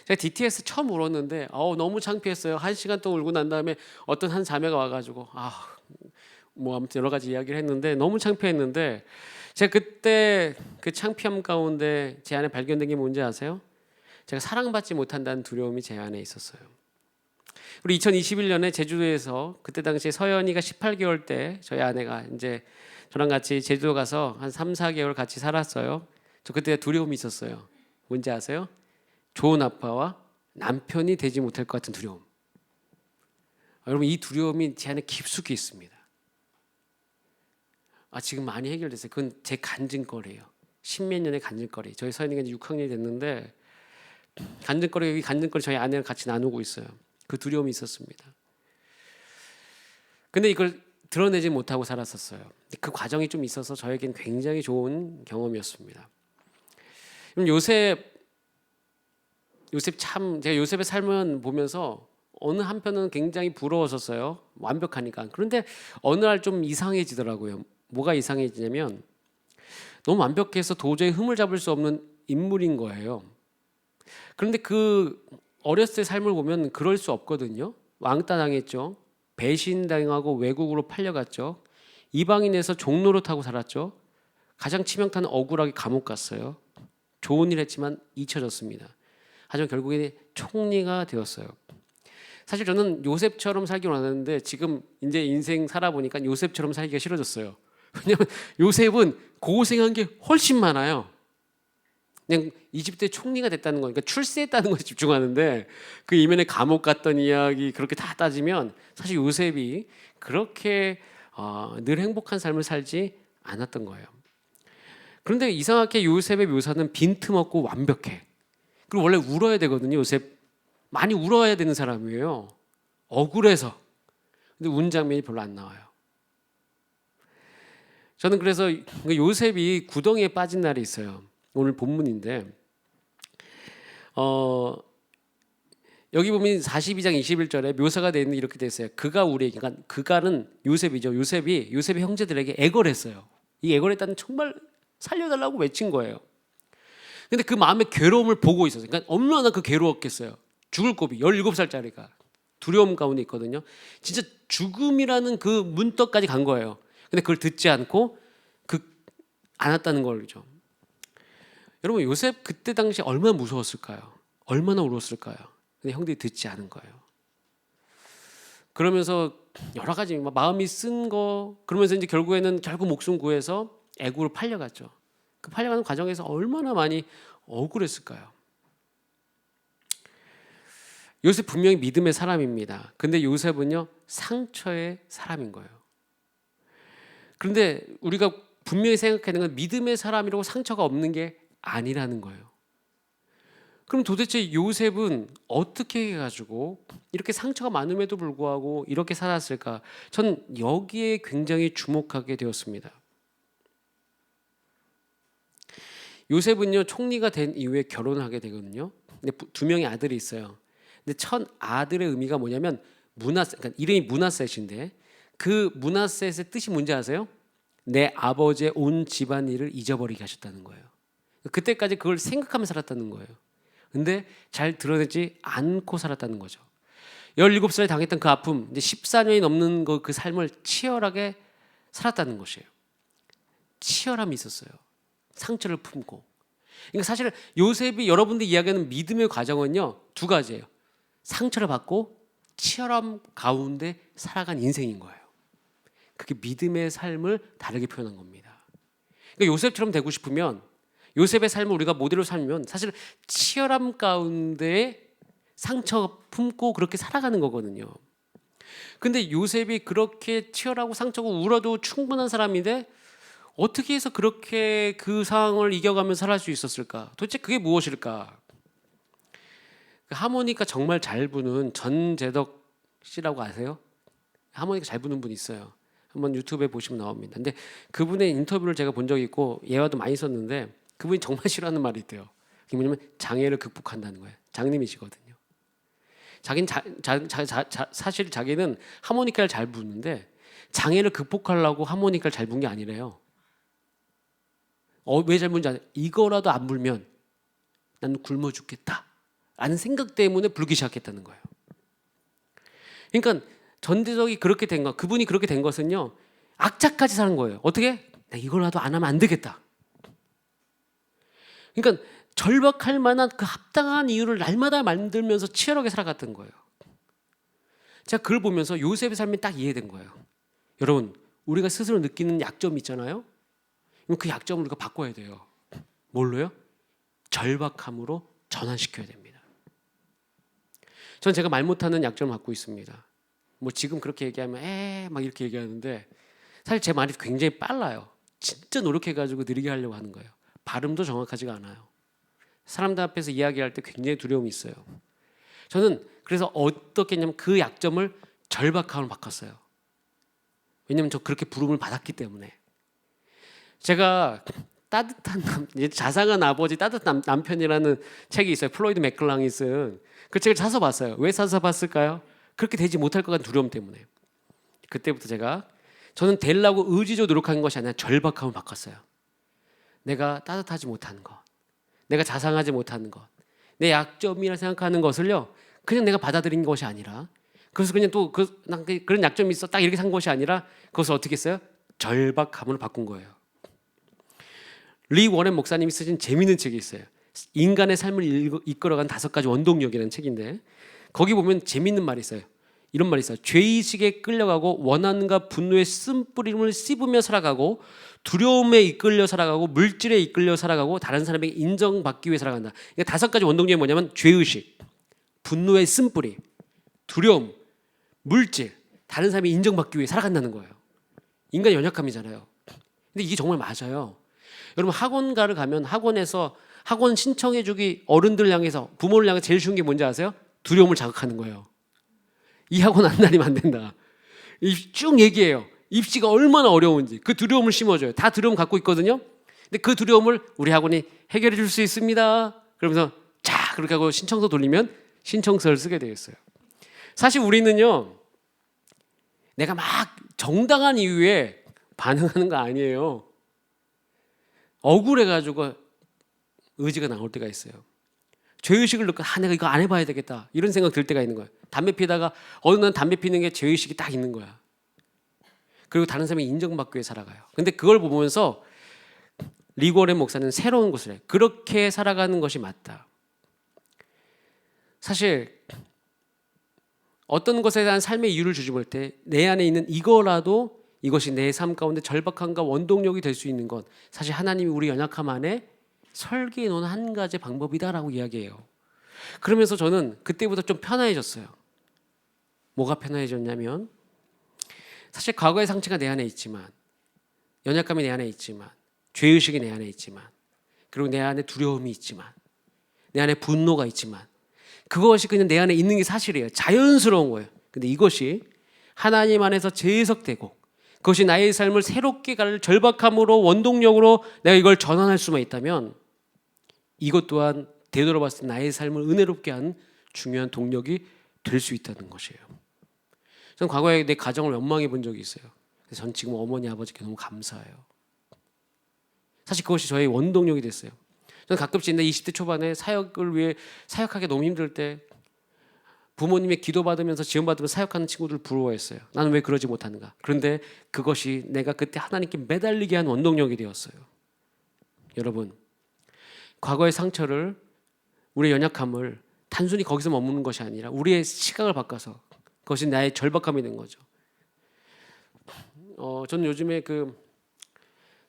제가 DTS 처음 울었는데 너무 창피했어요. 1시간 동안 울고 난 다음에 어떤 한 자매가 와가지고 아무튼 여러 가지 이야기를 했는데 너무 창피했는데, 제가 그때 그 창피함 가운데 제 안에 발견된 게 뭔지 아세요? 제가 사랑받지 못한다는 두려움이 제 안에 있었어요. 우리 2021년에 제주도에서 그때 당시에 서연이가 18개월 때 저희 아내가 이제 저랑 같이 제주도 가서 한 3, 4개월 같이 살았어요. 저 그때 두려움이 있었어요. 뭔지 아세요? 좋은 아빠와 남편이 되지 못할 것 같은 두려움. 여러분, 이 두려움이 제 안에 깊숙이 있습니다. 지금 많이 해결됐어요. 그건 제 간증거리예요. 10몇 년의 간증거리. 저희 서연이가 이제 6학년이 됐는데 간증거리 저희 아내랑 같이 나누고 있어요. 그 두려움이 있었습니다. 근데 이걸 드러내지 못하고 살았었어요. 그 과정이 좀 있어서 저에겐 굉장히 좋은 경험이었습니다. 요셉 참, 제가 요셉의 삶을 보면서 어느 한편은 굉장히 부러웠었어요. 완벽하니까. 그런데 어느 날 좀 이상해지더라고요. 뭐가 이상해지냐면 너무 완벽해서 도저히 흠을 잡을 수 없는 인물인 거예요. 그런데 그 어렸을 때 삶을 보면 그럴 수 없거든요. 왕따 당했죠. 배신당하고 외국으로 팔려갔죠. 이방인에서 종노릇하고 살았죠. 가장 치명타는 억울하게 감옥 갔어요. 좋은 일 했지만 잊혀졌습니다. 하지만 결국에는 총리가 되었어요. 사실 저는 요셉처럼 살기 원하는데 지금 이제 인생 살아보니까 요셉처럼 살기가 싫어졌어요. 왜냐하면 요셉은 고생한 게 훨씬 많아요. 그냥 이집트의 총리가 됐다는 거니까 출세했다는 것에 집중하는데 그 이면에 감옥 갔던 이야기 그렇게 다 따지면 사실 요셉이 그렇게 늘 행복한 삶을 살지 않았던 거예요. 그런데 이상하게 요셉의 묘사는 빈틈없고 완벽해. 그리고 원래 울어야 되거든요. 요셉 많이 울어야 되는 사람이에요. 억울해서. 근데 운 장면이 별로 안 나와요. 저는 그래서 요셉이 구덩이에 빠진 날이 있어요. 오늘 본문인데 여기 보면 42장 21절에 묘사가 되어 있는 이렇게 돼 있어요. 그가 우리에게, 그러니까 그가는 요셉이죠. 요셉이 형제들에게 애걸했어요. 이 애걸했다는 정말 살려달라고 외친 거예요. 근데 그 마음의 괴로움을 보고 있었어요. 그러니까 얼마나 그 괴로웠겠어요. 죽을 고비 17살짜리가 두려움 가운데 있거든요. 진짜 죽음이라는 그 문턱까지 간 거예요. 근데 그걸 듣지 않고 않았다는 거죠. 여러분 요셉 그때 당시 얼마나 무서웠을까요? 얼마나 울었을까요? 근데 형들이 듣지 않은 거예요. 그러면서 여러 가지 마음이 쓴 거, 그러면서 이제 결국 목숨 구해서 애굽으로 팔려갔죠. 그 팔려가는 과정에서 얼마나 많이 억울했을까요? 요셉 분명히 믿음의 사람입니다. 근데 요셉은요 상처의 사람인 거예요. 그런데 우리가 분명히 생각해야 되는 건 믿음의 사람이라고 상처가 없는 게 아니라는 거예요. 그럼 도대체 요셉은 어떻게 해가지고 이렇게 상처가 많음에도 불구하고 이렇게 살았을까? 전 여기에 굉장히 주목하게 되었습니다. 요셉은요 총리가 된 이후에 결혼을 하게 되거든요. 근데 두 명의 아들이 있어요. 근데 첫 아들의 의미가 뭐냐면 그러니까 이름이 므낫셋인데 그 므낫셋의 뜻이 뭔지 아세요? 내 아버지의 온 집안일을 잊어버리게 하셨다는 거예요. 그때까지 그걸 생각하면서 살았다는 거예요. 근데 잘 드러내지 않고 살았다는 거죠. 17살에 당했던 그 아픔, 이제 14년이 넘는 그 삶을 치열하게 살았다는 것이에요. 치열함이 있었어요. 상처를 품고. 그러니까 사실 요셉이 여러분들 이야기하는 믿음의 과정은요 두 가지예요. 상처를 받고 치열함 가운데 살아간 인생인 거예요. 그게 믿음의 삶을 다르게 표현한 겁니다. 그러니까 요셉처럼 되고 싶으면 요셉의 삶을 우리가 모델로 살면 사실 치열함 가운데 상처 품고 그렇게 살아가는 거거든요. 근데 요셉이 그렇게 치열하고 상처고 울어도 충분한 사람인데 어떻게 해서 그렇게 그 상황을 이겨가면서 살아갈 수 있었을까? 도대체 그게 무엇일까? 하모니카 정말 잘 부는 전재덕 씨라고 아세요? 하모니카 잘 부는 분 있어요. 한번 유튜브에 보시면 나옵니다. 근데 그분의 인터뷰를 제가 본 적이 있고 예화도 많이 썼는데 그분이 정말 싫어하는 말이 있대요. 그게 뭐냐면 장애를 극복한다는 거예요. 장님이시거든요. 사실 자기는 하모니카를 잘 부는데 장애를 극복하려고 하모니카를 잘 부는 게 아니래요. 왜 잘 부는지 아세요? 이거라도 안 불면 나는 굶어 죽겠다 라는 생각 때문에 불기 시작했다는 거예요. 그러니까 전대적이 그렇게 된 것, 그분이 그렇게 된 것은요 악착같이 사는 거예요. 어떻게? 나 이거라도 안 하면 안 되겠다. 그러니까 절박할 만한 그 합당한 이유를 날마다 만들면서 치열하게 살아갔던 거예요. 제가 그걸 보면서 요셉의 삶이 딱 이해된 거예요. 여러분 우리가 스스로 느끼는 약점이 있잖아요. 그 약점을 우리가 바꿔야 돼요. 뭘로요? 절박함으로 전환시켜야 됩니다. 전 제가 말 못하는 약점을 갖고 있습니다. 뭐 지금 그렇게 얘기하면 막 이렇게 얘기하는데 사실 제 말이 굉장히 빨라요. 진짜 노력해가지고 느리게 하려고 하는 거예요. 발음도 정확하지가 않아요. 사람들 앞에서 이야기할 때 굉장히 두려움이 있어요. 저는 그래서 어떻게 했냐면 그 약점을 절박함으로 바꿨어요. 왜냐면 저 그렇게 부름을 받았기 때문에. 제가 따뜻한 자상한 아버지 따뜻한 남편이라는 책이 있어요. 플로이드 맥클랑이 쓴 그 책을 사서 봤어요. 왜 사서 봤을까요? 그렇게 되지 못할 것 같은 두려움 때문에. 그때부터 저는 되려고 의지적으로 노력한 것이 아니라 절박함을 바꿨어요. 내가 따뜻하지 못하는 것, 내가 자상하지 못하는 것, 내 약점이라 생각하는 것을요 그냥 내가 받아들인 것이 아니라 그래서 그냥 또 그런 약점이 있어 딱 이렇게 산 것이 아니라 그것을 어떻게 했어요? 절박함으로 바꾼 거예요. 리 워렌 목사님이 쓰신 재미있는 책이 있어요. 인간의 삶을 이끌어간 5가지 원동력이라는 책인데 거기 보면 재미있는 말이 있어요. 이런 말이 있어요. 죄의식에 끌려가고 원한과 분노의 쓴뿌림을 씹으며 살아가고 두려움에 이끌려 살아가고 물질에 이끌려 살아가고 다른 사람에게 인정받기 위해 살아간다. 그러니까 5가지 원동력이 뭐냐면 죄의식, 분노의 쓴뿌림, 두려움, 물질, 다른 사람이 인정받기 위해 살아간다는 거예요. 인간의 연약함이잖아요. 근데 이게 정말 맞아요. 여러분 학원가를 가면 학원에서 학원 신청해주기 어른들 향해서 부모를 향해 제일 쉬운 게 뭔지 아세요? 두려움을 자극하는 거예요. 이 학원 안 다니면 안 된다. 쭉 얘기해요. 입시가 얼마나 어려운지 그 두려움을 심어줘요. 다 두려움 갖고 있거든요. 근데 그 두려움을 우리 학원이 해결해 줄 수 있습니다. 그러면서 자 그렇게 하고 신청서 돌리면 신청서를 쓰게 되겠어요. 사실 우리는요 내가 막 정당한 이유에 반응하는 거 아니에요. 억울해가지고 의지가 나올 때가 있어요. 죄의식을 느끼고 내가 이거 안 해봐야 되겠다 이런 생각 들 때가 있는 거예요. 담배 피다가 어느 날 담배 피는 게 죄의식이 딱 있는 거야. 그리고 다른 사람이 인정받기 위해 살아가요. 근데 그걸 보면서 리고렌 목사는 새로운 것을 해. 그렇게 살아가는 것이 맞다. 사실 어떤 것에 대한 삶의 이유를 주지 볼 때 내 안에 있는 이거라도 이것이 내 삶 가운데 절박함과 원동력이 될 수 있는 것, 사실 하나님이 우리 연약함 안에 설계해 놓은 한 가지 방법이다라고 이야기해요. 그러면서 저는 그때보다 좀 편안해졌어요. 뭐가 편안해졌냐면 사실 과거의 상처가 내 안에 있지만, 연약감이 내 안에 있지만, 죄의식이 내 안에 있지만, 그리고 내 안에 두려움이 있지만, 내 안에 분노가 있지만, 그것이 그냥 내 안에 있는 게 사실이에요. 자연스러운 거예요. 근데 이것이 하나님 안에서 재해석되고 그것이 나의 삶을 새롭게 갈 절박함으로 원동력으로 내가 이걸 전환할 수만 있다면 이것 또한 되돌아봤을 때 나의 삶을 은혜롭게 한 중요한 동력이 될 수 있다는 것이에요. 저는 과거에 내 가정을 원망해 본 적이 있어요. 그래서 전 지금 어머니 아버지께 너무 감사해요. 사실 그것이 저의 원동력이 됐어요. 저는 가끔씩 내 20대 초반에 사역을 위해 사역하기 너무 힘들 때 부모님의 기도받으면서 지원받으면서 사역하는 친구들 부러워했어요. 나는 왜 그러지 못하는가. 그런데 그것이 내가 그때 하나님께 매달리게 한 원동력이 되었어요. 여러분, 과거의 상처를, 우리의 연약함을 단순히 거기서 머무는 것이 아니라 우리의 시각을 바꿔서 그것이 나의 절박함이 된 거죠. 저는 요즘에 그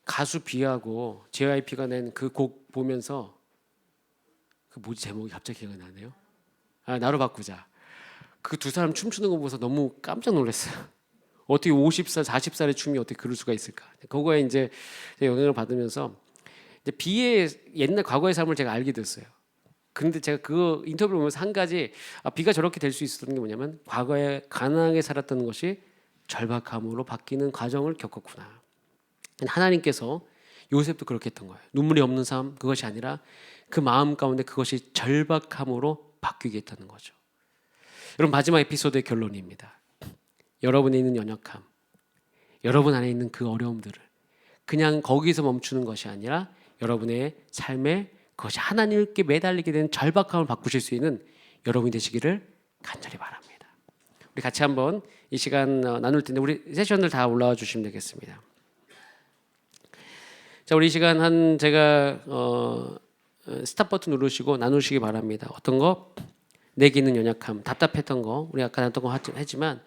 가수 비하고 JYP가 낸 그 곡 보면서 그 뭐지 제목이 갑자기 기억이 나네요. 나로 바꾸자. 그 두 사람 춤추는 거 보면서 너무 깜짝 놀랐어요. 어떻게 50살, 40살의 춤이 어떻게 그럴 수가 있을까? 그거에 이제 영향을 받으면서 이제 비의 옛날 과거의 삶을 제가 알게 됐어요. 근데 제가 그 인터뷰를 보면서 한 가지 비가 저렇게 될 수 있었던 게 뭐냐면 과거에 가난하게 살았던 것이 절박함으로 바뀌는 과정을 겪었구나. 하나님께서 요셉도 그렇게 했던 거예요. 눈물이 없는 삶, 그것이 아니라 그 마음 가운데 그것이 절박함으로 바뀌게 했다는 거죠. 여러분, 마지막 에피소드의 결론입니다. 여러분에 있는 연약함, 여러분 안에 있는 그 어려움들을 그냥 거기서 멈추는 것이 아니라 여러분의 삶에 그것이 하나님께 매달리게 된 절박함을 바꾸실 수 있는 여러분이 되시기를 간절히 바랍니다. 우리 같이 한번 이 시간 나눌 텐데 우리 세션들 다 올라와 주시면 되겠습니다. 자, 우리 이 시간 제가 스탑 버튼 누르시고 나누시기 바랍니다. 어떤 거? 내게 있는 연약함, 답답했던 거, 우리 아까 나눴던 거 했지만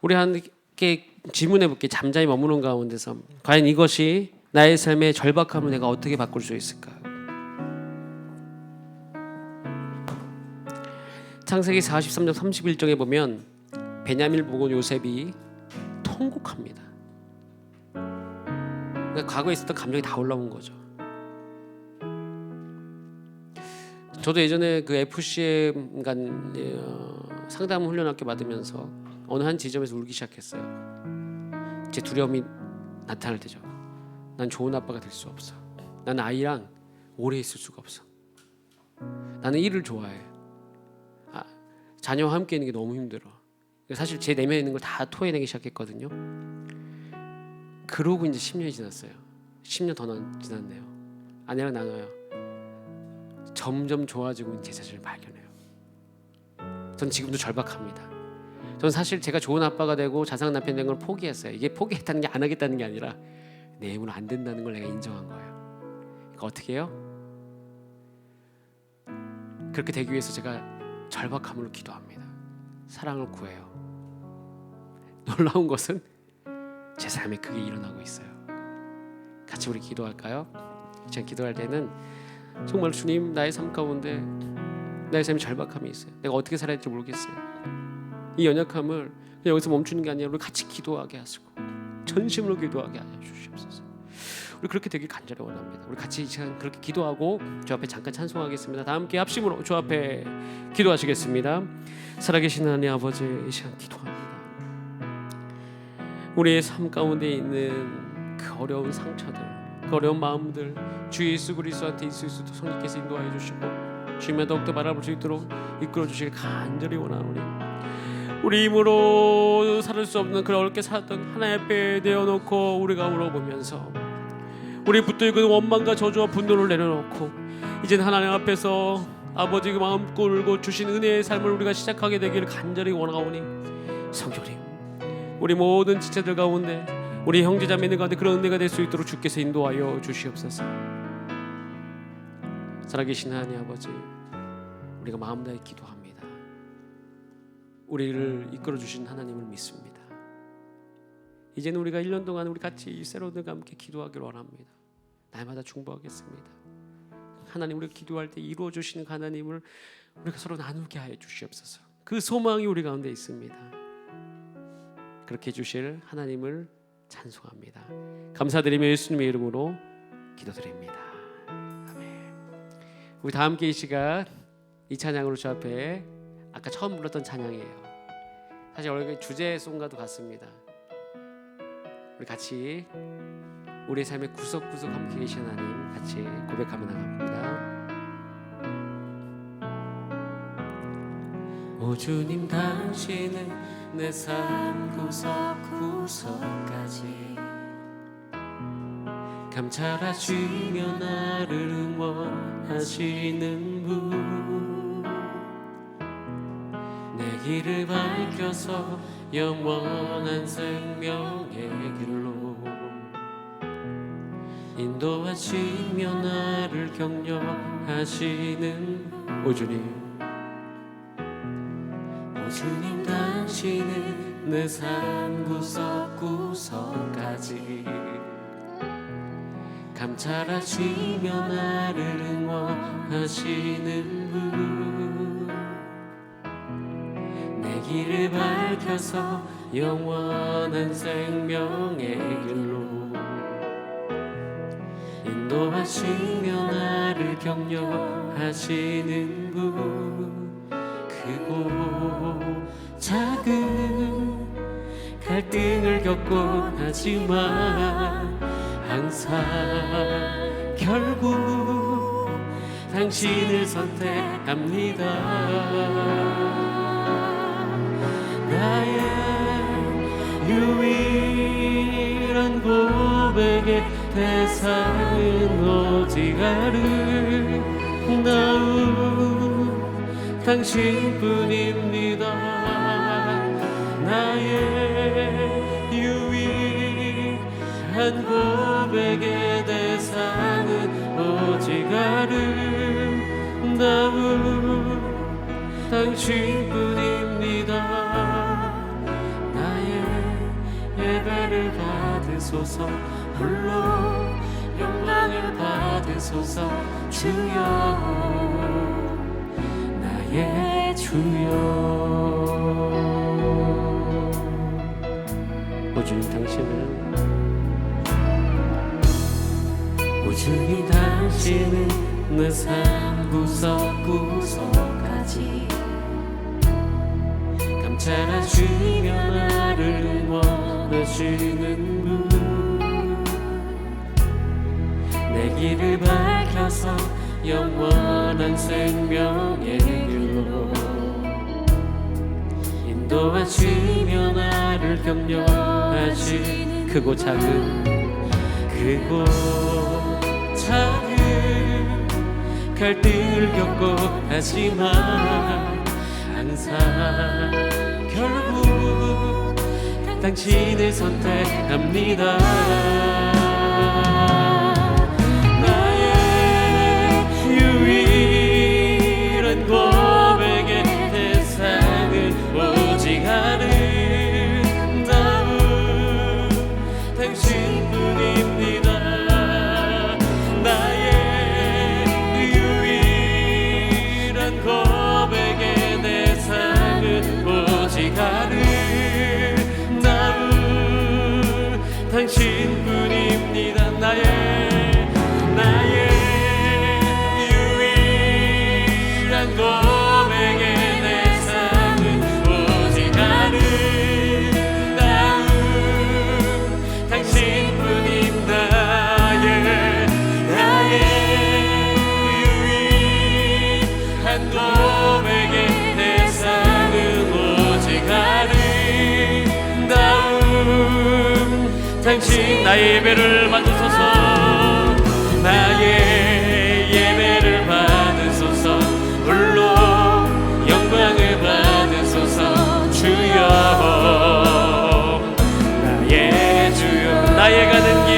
우리 함께 질문해 볼게. 잠잠히 머무는 가운데서 과연 이것이 나의 삶의 절박함을 내가 어떻게 바꿀 수 있을까? 창세기 43장 31절에 보면 베냐민을 보고 요셉이 통곡합니다. 그러니까 과거에 있었던 감정이 다 올라온 거죠. 저도 예전에 그 FCM 상담 훈련학교 받으면서 어느 한 지점에서 울기 시작했어요. 제 두려움이 나타날 때죠. 난 좋은 아빠가 될 수 없어. 나는 아이랑 오래 있을 수가 없어. 나는 일을 좋아해. 자녀와 함께 있는 게 너무 힘들어. 사실 제 내면에 있는 걸 다 토해내기 시작했거든요. 그러고 이제 10년이 지났어요. 10년 더 지났네요. 아내랑 나눠요. 점점 좋아지고 제 자신을 발견해요. 전 지금도 절박합니다. 전 사실 제가 좋은 아빠가 되고 자상 남편 된 걸 포기했어요. 이게 포기했다는 게 안 하겠다는 게 아니라 내 힘으로 안 된다는 걸 내가 인정한 거예요. 그러니까 어떻게 해요? 그렇게 되기 위해서 제가 절박함으로 기도합니다. 사랑을 구해요. 놀라운 것은 제 삶에 그게 일어나고 있어요. 같이 우리 기도할까요? 제가 기도할 때는 정말 주님, 나의 삶 가운데 나의 삶에 절박함이 있어요. 내가 어떻게 살아야 할지 모르겠어요. 이 연약함을 그냥 여기서 멈추는 게 아니라 우리 같이 기도하게 하시고 전심으로 기도하게 하여 주시옵소서. 우리 그렇게 되길 간절히 원합니다. 우리 같이 이 시간 그렇게 기도하고 주 앞에 잠깐 찬송하겠습니다. 다 함께 합심으로 주 앞에 기도하시겠습니다. 살아계신 하나님 아버지, 이 시간 기도합니다. 우리의 삶 가운데 있는 그 어려운 상처들, 그 어려운 마음들 주 예수 그리스도한테 있을 수 있도록 성령께서 인도하여 주시고 주님의 더욱더 바라볼 수 있도록 이끌어 주시길 간절히 원하오니, 우리 힘으로 살을 수 없는 그런 어렵게 살았던 하나님 앞에 내어놓고 우리가 물어보면서 우리 붙들고 있는 원망과 저주와 분노를 내려놓고 이제는 하나님 앞에서 아버지 그 마음 꿇고 주신 은혜의 삶을 우리가 시작하게 되기를 간절히 원하오니, 성령님, 우리 모든 지체들 가운데 우리 형제자매들 가운데 그런 은혜가 될 수 있도록 주께서 인도하여 주시옵소서. 살아계신 하나님 아버지, 우리가 마음 다해 기도합니다. 우리를 이끌어 주신 하나님을 믿습니다. 이제는 우리가 1년 동안 우리 같이 세로들과 함께 기도하기를 원합니다. 날마다 중보하겠습니다. 하나님, 우리가 기도할 때 이루어 주시는 하나님을 우리가 서로 나누게 하여 주시옵소서. 그 소망이 우리 가운데 있습니다. 그렇게 해주실 하나님을 찬송합니다. 감사드리며 예수님의 이름으로 기도드립니다. 아멘. 우리 다 함께 이 시간 이 찬양으로 주 앞에 아까 처음 불렀던 찬양이에요. 사실 원래 주제송과도 같습니다. 우리 같이 우리의 삶의 구석구석 함께 계신 하나님 같이 고백하며 나갑니다. 오 주님, 당신은 내 삶 구석구석까지 감찰하시며 나를 응원하시는 분, 내 길을 밝혀서 영원한 생명의 길로 인도하시며 나를 격려하시는 오 주님, 오 주님, 당신은 내 삶 구석구석까지 감찰하시며 나를 응원하시는 분, 내 길을 밝혀서 영원한 생명의 길로 인도하시며 나를 격려하시는 분, 크고 작은 갈등을 겪곤 하지만 항상 결국 당신을 선택합니다. 나의 유일한 고백의 대상은 오직 아름다운 당신뿐입니다. 나의 유일한 고백의 대상은 오직 아름다운 당신뿐입니다. 나의 예배를 받으소서, 홀로 영광을 받으소서, 주여, 나의 주여. 오 주님, 당신은 오 주님, 당신은 내 삶 구석구석까지 감찰하시며 나를 응원하시는 분, 내 길을 밝혀서 영원한 생명의 길로 인도하시며 나를 격려하시는 크고 작은 갈등을 겪고 하지만 항상 결국 당신을 선택합니다. 나의 유일한 고백의 대상은 오직 아름다운 당신뿐입니다. 나의 유일한 고백의 대상은 오직 아름다운 당신뿐입니다. 나의 유일한 고백의 대상은 오직 아름다운 당신. 나의 예배를 받으소서. 나의 예배를 받으소서. 홀로 영광을 받으소서. 주여 나의 주여. 나의 가는 길,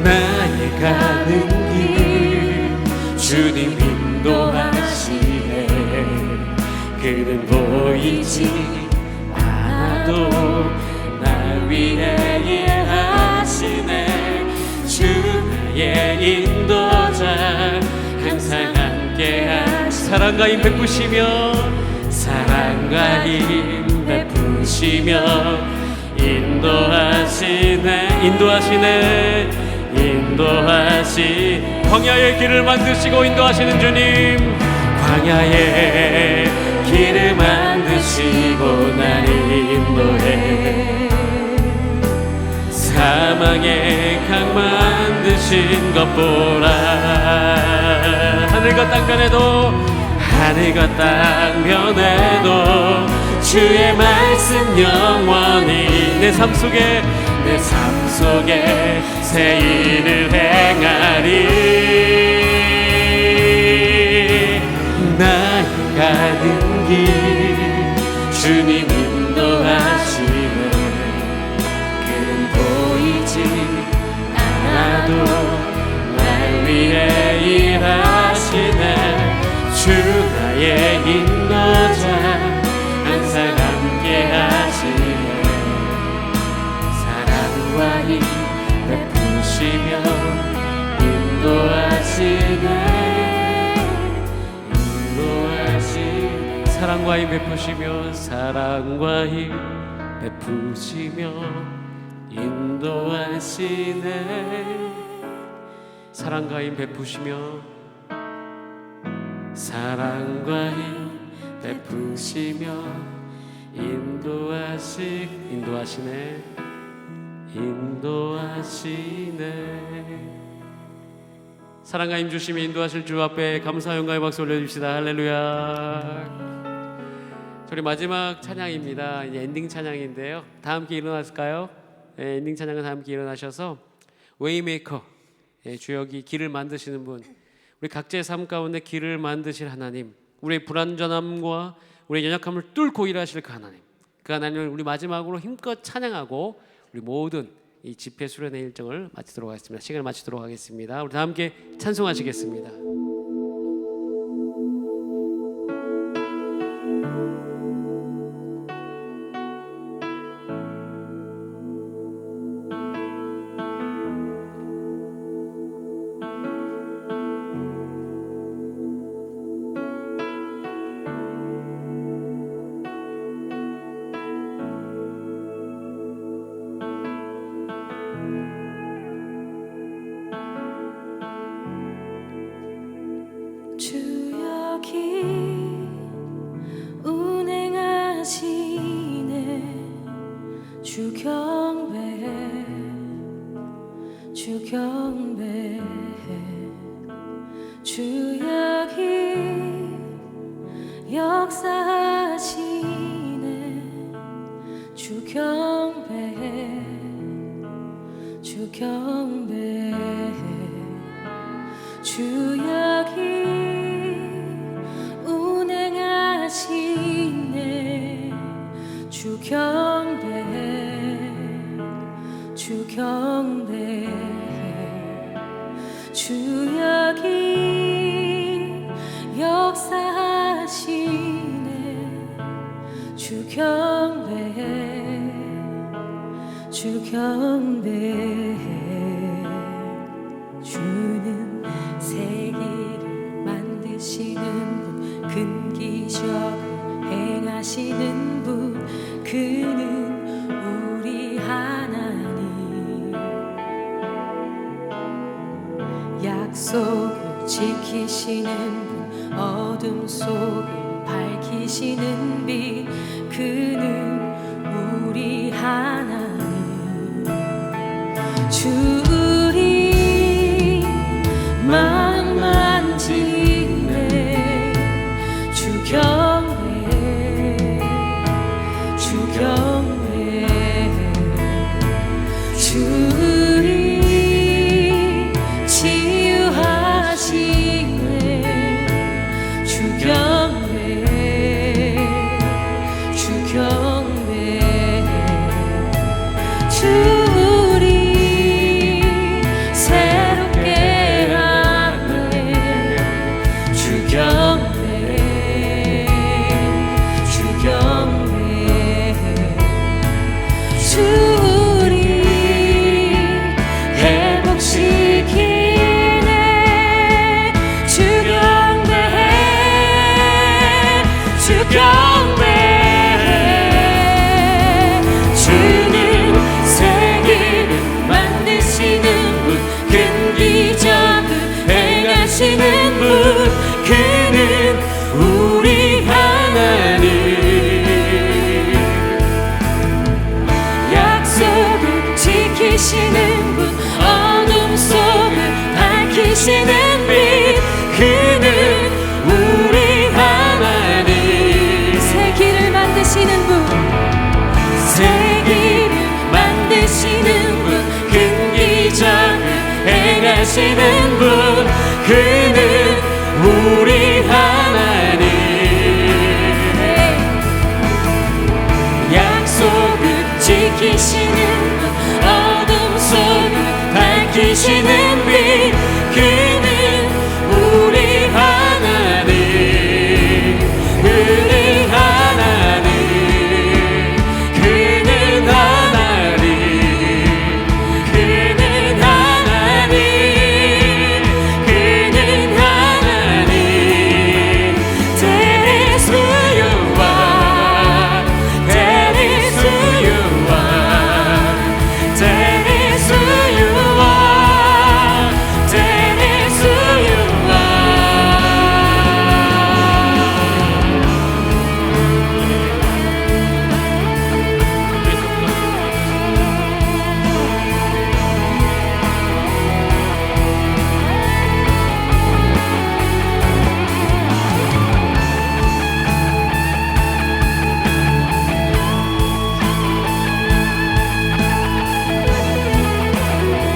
나의 가는 길 주님 인도하시네. 그는 보이지 않아도 날 위해 일하시네. 주 나의 인도자 항상 함께하시. 사랑과 힘 베푸시며 사랑과 힘 베푸시며 인도하시네. 광야의 길을 만드시고 인도하시는 주님. 광야의 길을 만드시고 날 인도해. 사망의 강 만드신 것 보라. 하늘과 땅 변해도 주의 말씀 영원히 내 삶 속에 새 일을 행하리. 나의 가는 길 주님 인도하시네. 그는 보이지 않아도 날 위해 일하시네. 주 나의 인도자 항상 함께 하시네. 사랑과 힘 베푸시며 인도하시네. 사랑과 힘 베푸시며 인도하시네. 사랑과 힘 베푸시며 인도하시네. 사랑과 힘 주시며 인도하실 주 앞에 감사 영광의 박수 올려줍시다. 할렐루야. 우리 마지막 찬양입니다. 이제 엔딩 찬양인데요. 다 함께 일어났을까요? 네, 엔딩 찬양은 다 함께 일어나셔서 웨이메이커, 주역이 길을 만드시는 분, 우리 각자의 삶 가운데 길을 만드실 하나님, 우리의 불완전함과 우리의 연약함을 뚫고 일하실 그 하나님을 우리 마지막으로 힘껏 찬양하고 우리 모든 이 집회 수련회 일정을 마치도록 하겠습니다. 시간을 마치도록 하겠습니다. 우리 다 함께 찬송하시겠습니다. 주 여기 역사하시네. 주 경배해, 주 경배해. 주 여기 운행하시네. 주 경배해, 주 경배해. 주 여기 역사하시네. 주 경배해, 주 경배해. 주는 세계를 만드시는 분, 큰 기적을 행하시는 분 그는 우리 하나님 약속을 지키시는 분 어둠 속을 밝히시는 빛 그는 우리 하나님 주리 마음 만지네 주경배 주경배 주리 치유하시네 주경배 주경배 주리 새롭게 하네 주경배 주경배 주리 회복시키네 주경배 주경배 주는 세계를 만드시는 분 큰 기적을 행하시는 분 그는 우리 하나님 약속을 지키시는 분 어둠 속을 밝히시는 빛 그는 우리 하나님 세기를 만드시는 분 세기를 만드시는 분 큰 기적을 행하시는 분 그는 우리 하나님 약속을 지키시는 분 어둠 속을 밝히시는 빛 그는 우리 하나님 그는 하나님 그는 하나님 그는 하나님 그는 하나님 That is who you are That is who you are That is who you are That is who you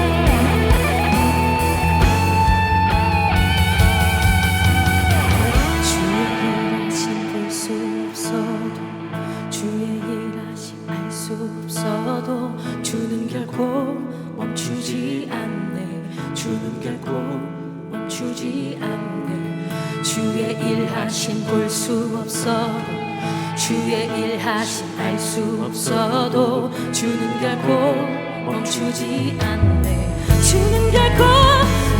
주의 일하심 볼 수 없어도 주의 일하심 알 수 없어도 주는 결코 멈추지 않네 주는 결코 멈추지 않네 주의 일하심 볼 수 없어도 주의 일하심 알 수 없어도 주는 결코 멈추지 않네 주는 결코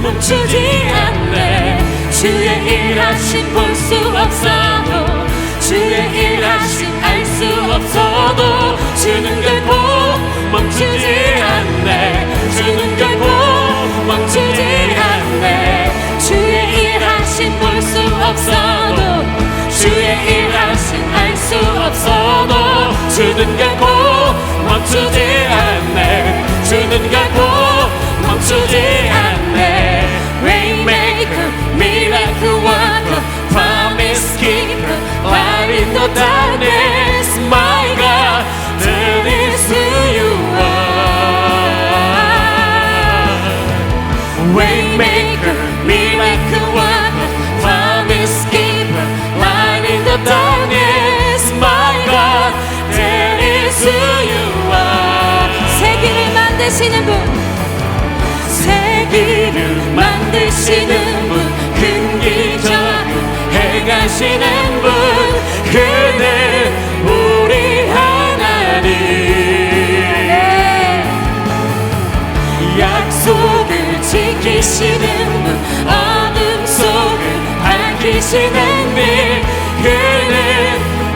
멈추지 않네 주의 일하심 볼 수 없어도 주의 일하심 알 수 없어도 주는 결코 멈추지 않네 주는 결코 멈추지 않네 주의 일하심 볼 수 없어도 주의 일하심 알 수 없어도 주는 결코 멈추지 않네 주는 결코 멈추지 않네 Waymaker, miracle worker, promise keeper, light in the darkness, my God, that is who you are. Waymaker, miracle worker, promise keeper, light in the darkness, my God, that is who you are. 세계를 만드시는 분 세계를 만드시는 분 큰 기적을 행하시는 분 그는 우리 하나님 약속을 지키시는 분 어둠 속을 밝히시는 빛 그는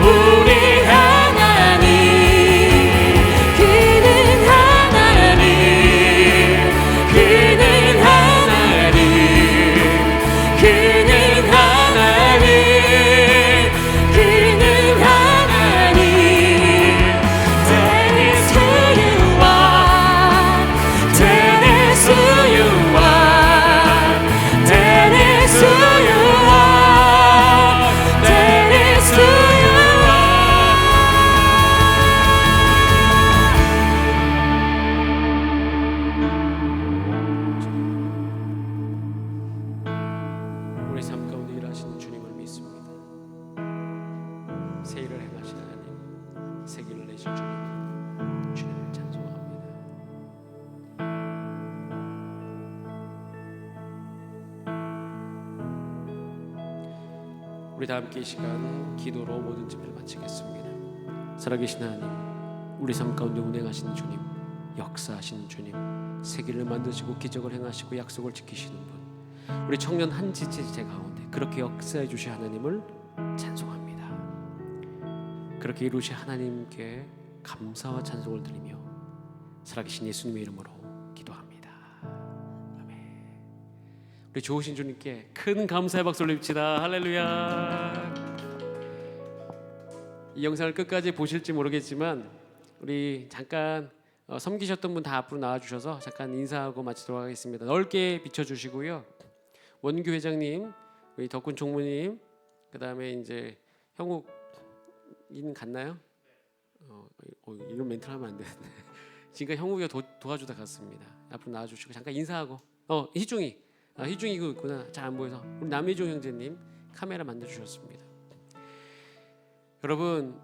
우리 하나님 그는 하나님 그는 하나님 그는 하나님 그는 하나님 That is who you are That is who you are That is who you are That is who you 우리 삶 가운데 일하시는 주님을 믿습니다. 새 일을 행하신 하나님, 새 길을 내신 주님, 주님을 찬송합니다. 우리 다 함께 이 시간 기도로 모든 집회를 마치겠습니다. 살아계신 하나님, 우리 삶 가운데 운행하시는 주님, 역사하시는 주님, 새 길을 만드시고 기적을 행하시고 약속을 지키시는 분, 우리 청년 한 지체 가운데 그렇게 역사해 주신 하나님을 찬송합니다. 그렇게 이루신 하나님께 감사와 찬송을 드리며 살아계신 예수님의 이름으로 기도합니다. 아멘. 우리 좋으신 주님께 큰 감사의 박수를 올립시다. 할렐루야. 이 영상을 끝까지 보실지 모르겠지만 우리 잠깐 섬기셨던 분 다 앞으로 나와주셔서 잠깐 인사하고 마치도록 하겠습니다. 넓게 비춰주시고요. 원규 회장님, 우리 덕군 총무님, 그 다음에 이제 형욱 이는 갔나요? 이런 멘트를 하면 안 되는데 지금까지 형욱이가 도와주다 갔습니다. 앞으로 나와주시고 잠깐 인사하고 희중이 희중이가 있구나. 잘 안 보여서 우리 남희종 형제님 카메라 만들어주셨습니다. 여러분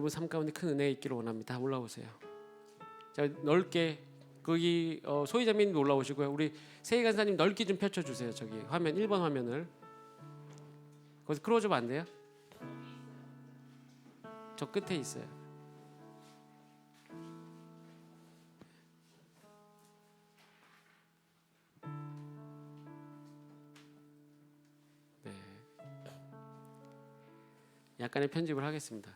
삶 가운데 큰 은혜 있기를 원합니다. 올라오세요. 자, 넓게 거기 소희자매님도 올라오시고요. 우리 세희 간사님 넓게 좀 펼쳐주세요. 저기 화면 1번 화면을 거기서 클로즈업 안 돼요? 저 끝에 있어요. 네, 약간의 편집을 하겠습니다.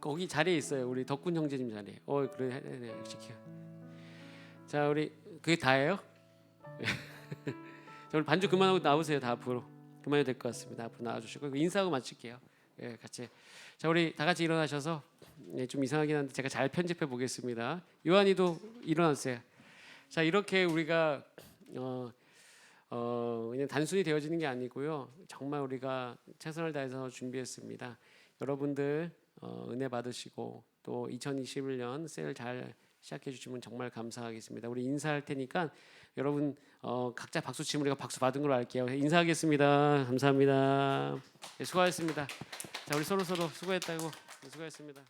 거기 자리에 있어요. 우리 덕군 형제님 자리에. 그래, 네, 시켜. 자, 우리 그게 다예요? 자, 우리 반주 그만하고 나오세요. 다 앞으로 그만해도 될 것 같습니다. 앞으로 나와주시고 인사하고 마칠게요. 예, 같이. 자, 우리 다 같이 일어나셔서 좀 이상하긴 한데 제가 잘 편집해 보겠습니다. 요한이도 일어나세요. 자, 이렇게 우리가 그냥 단순히 되어지는 게 아니고요. 정말 우리가 최선을 다해서 준비했습니다. 여러분들 은혜 받으시고 또 2021년 세일 잘 시작해 주시면 정말 감사하겠습니다. 우리 인사할 테니까 여러분 각자 박수 치면 우리가 박수 받은 걸로 알게요. 인사하겠습니다. 감사합니다. 네, 수고하셨습니다. 자, 우리 서로 수고했다고. 수고했습니다.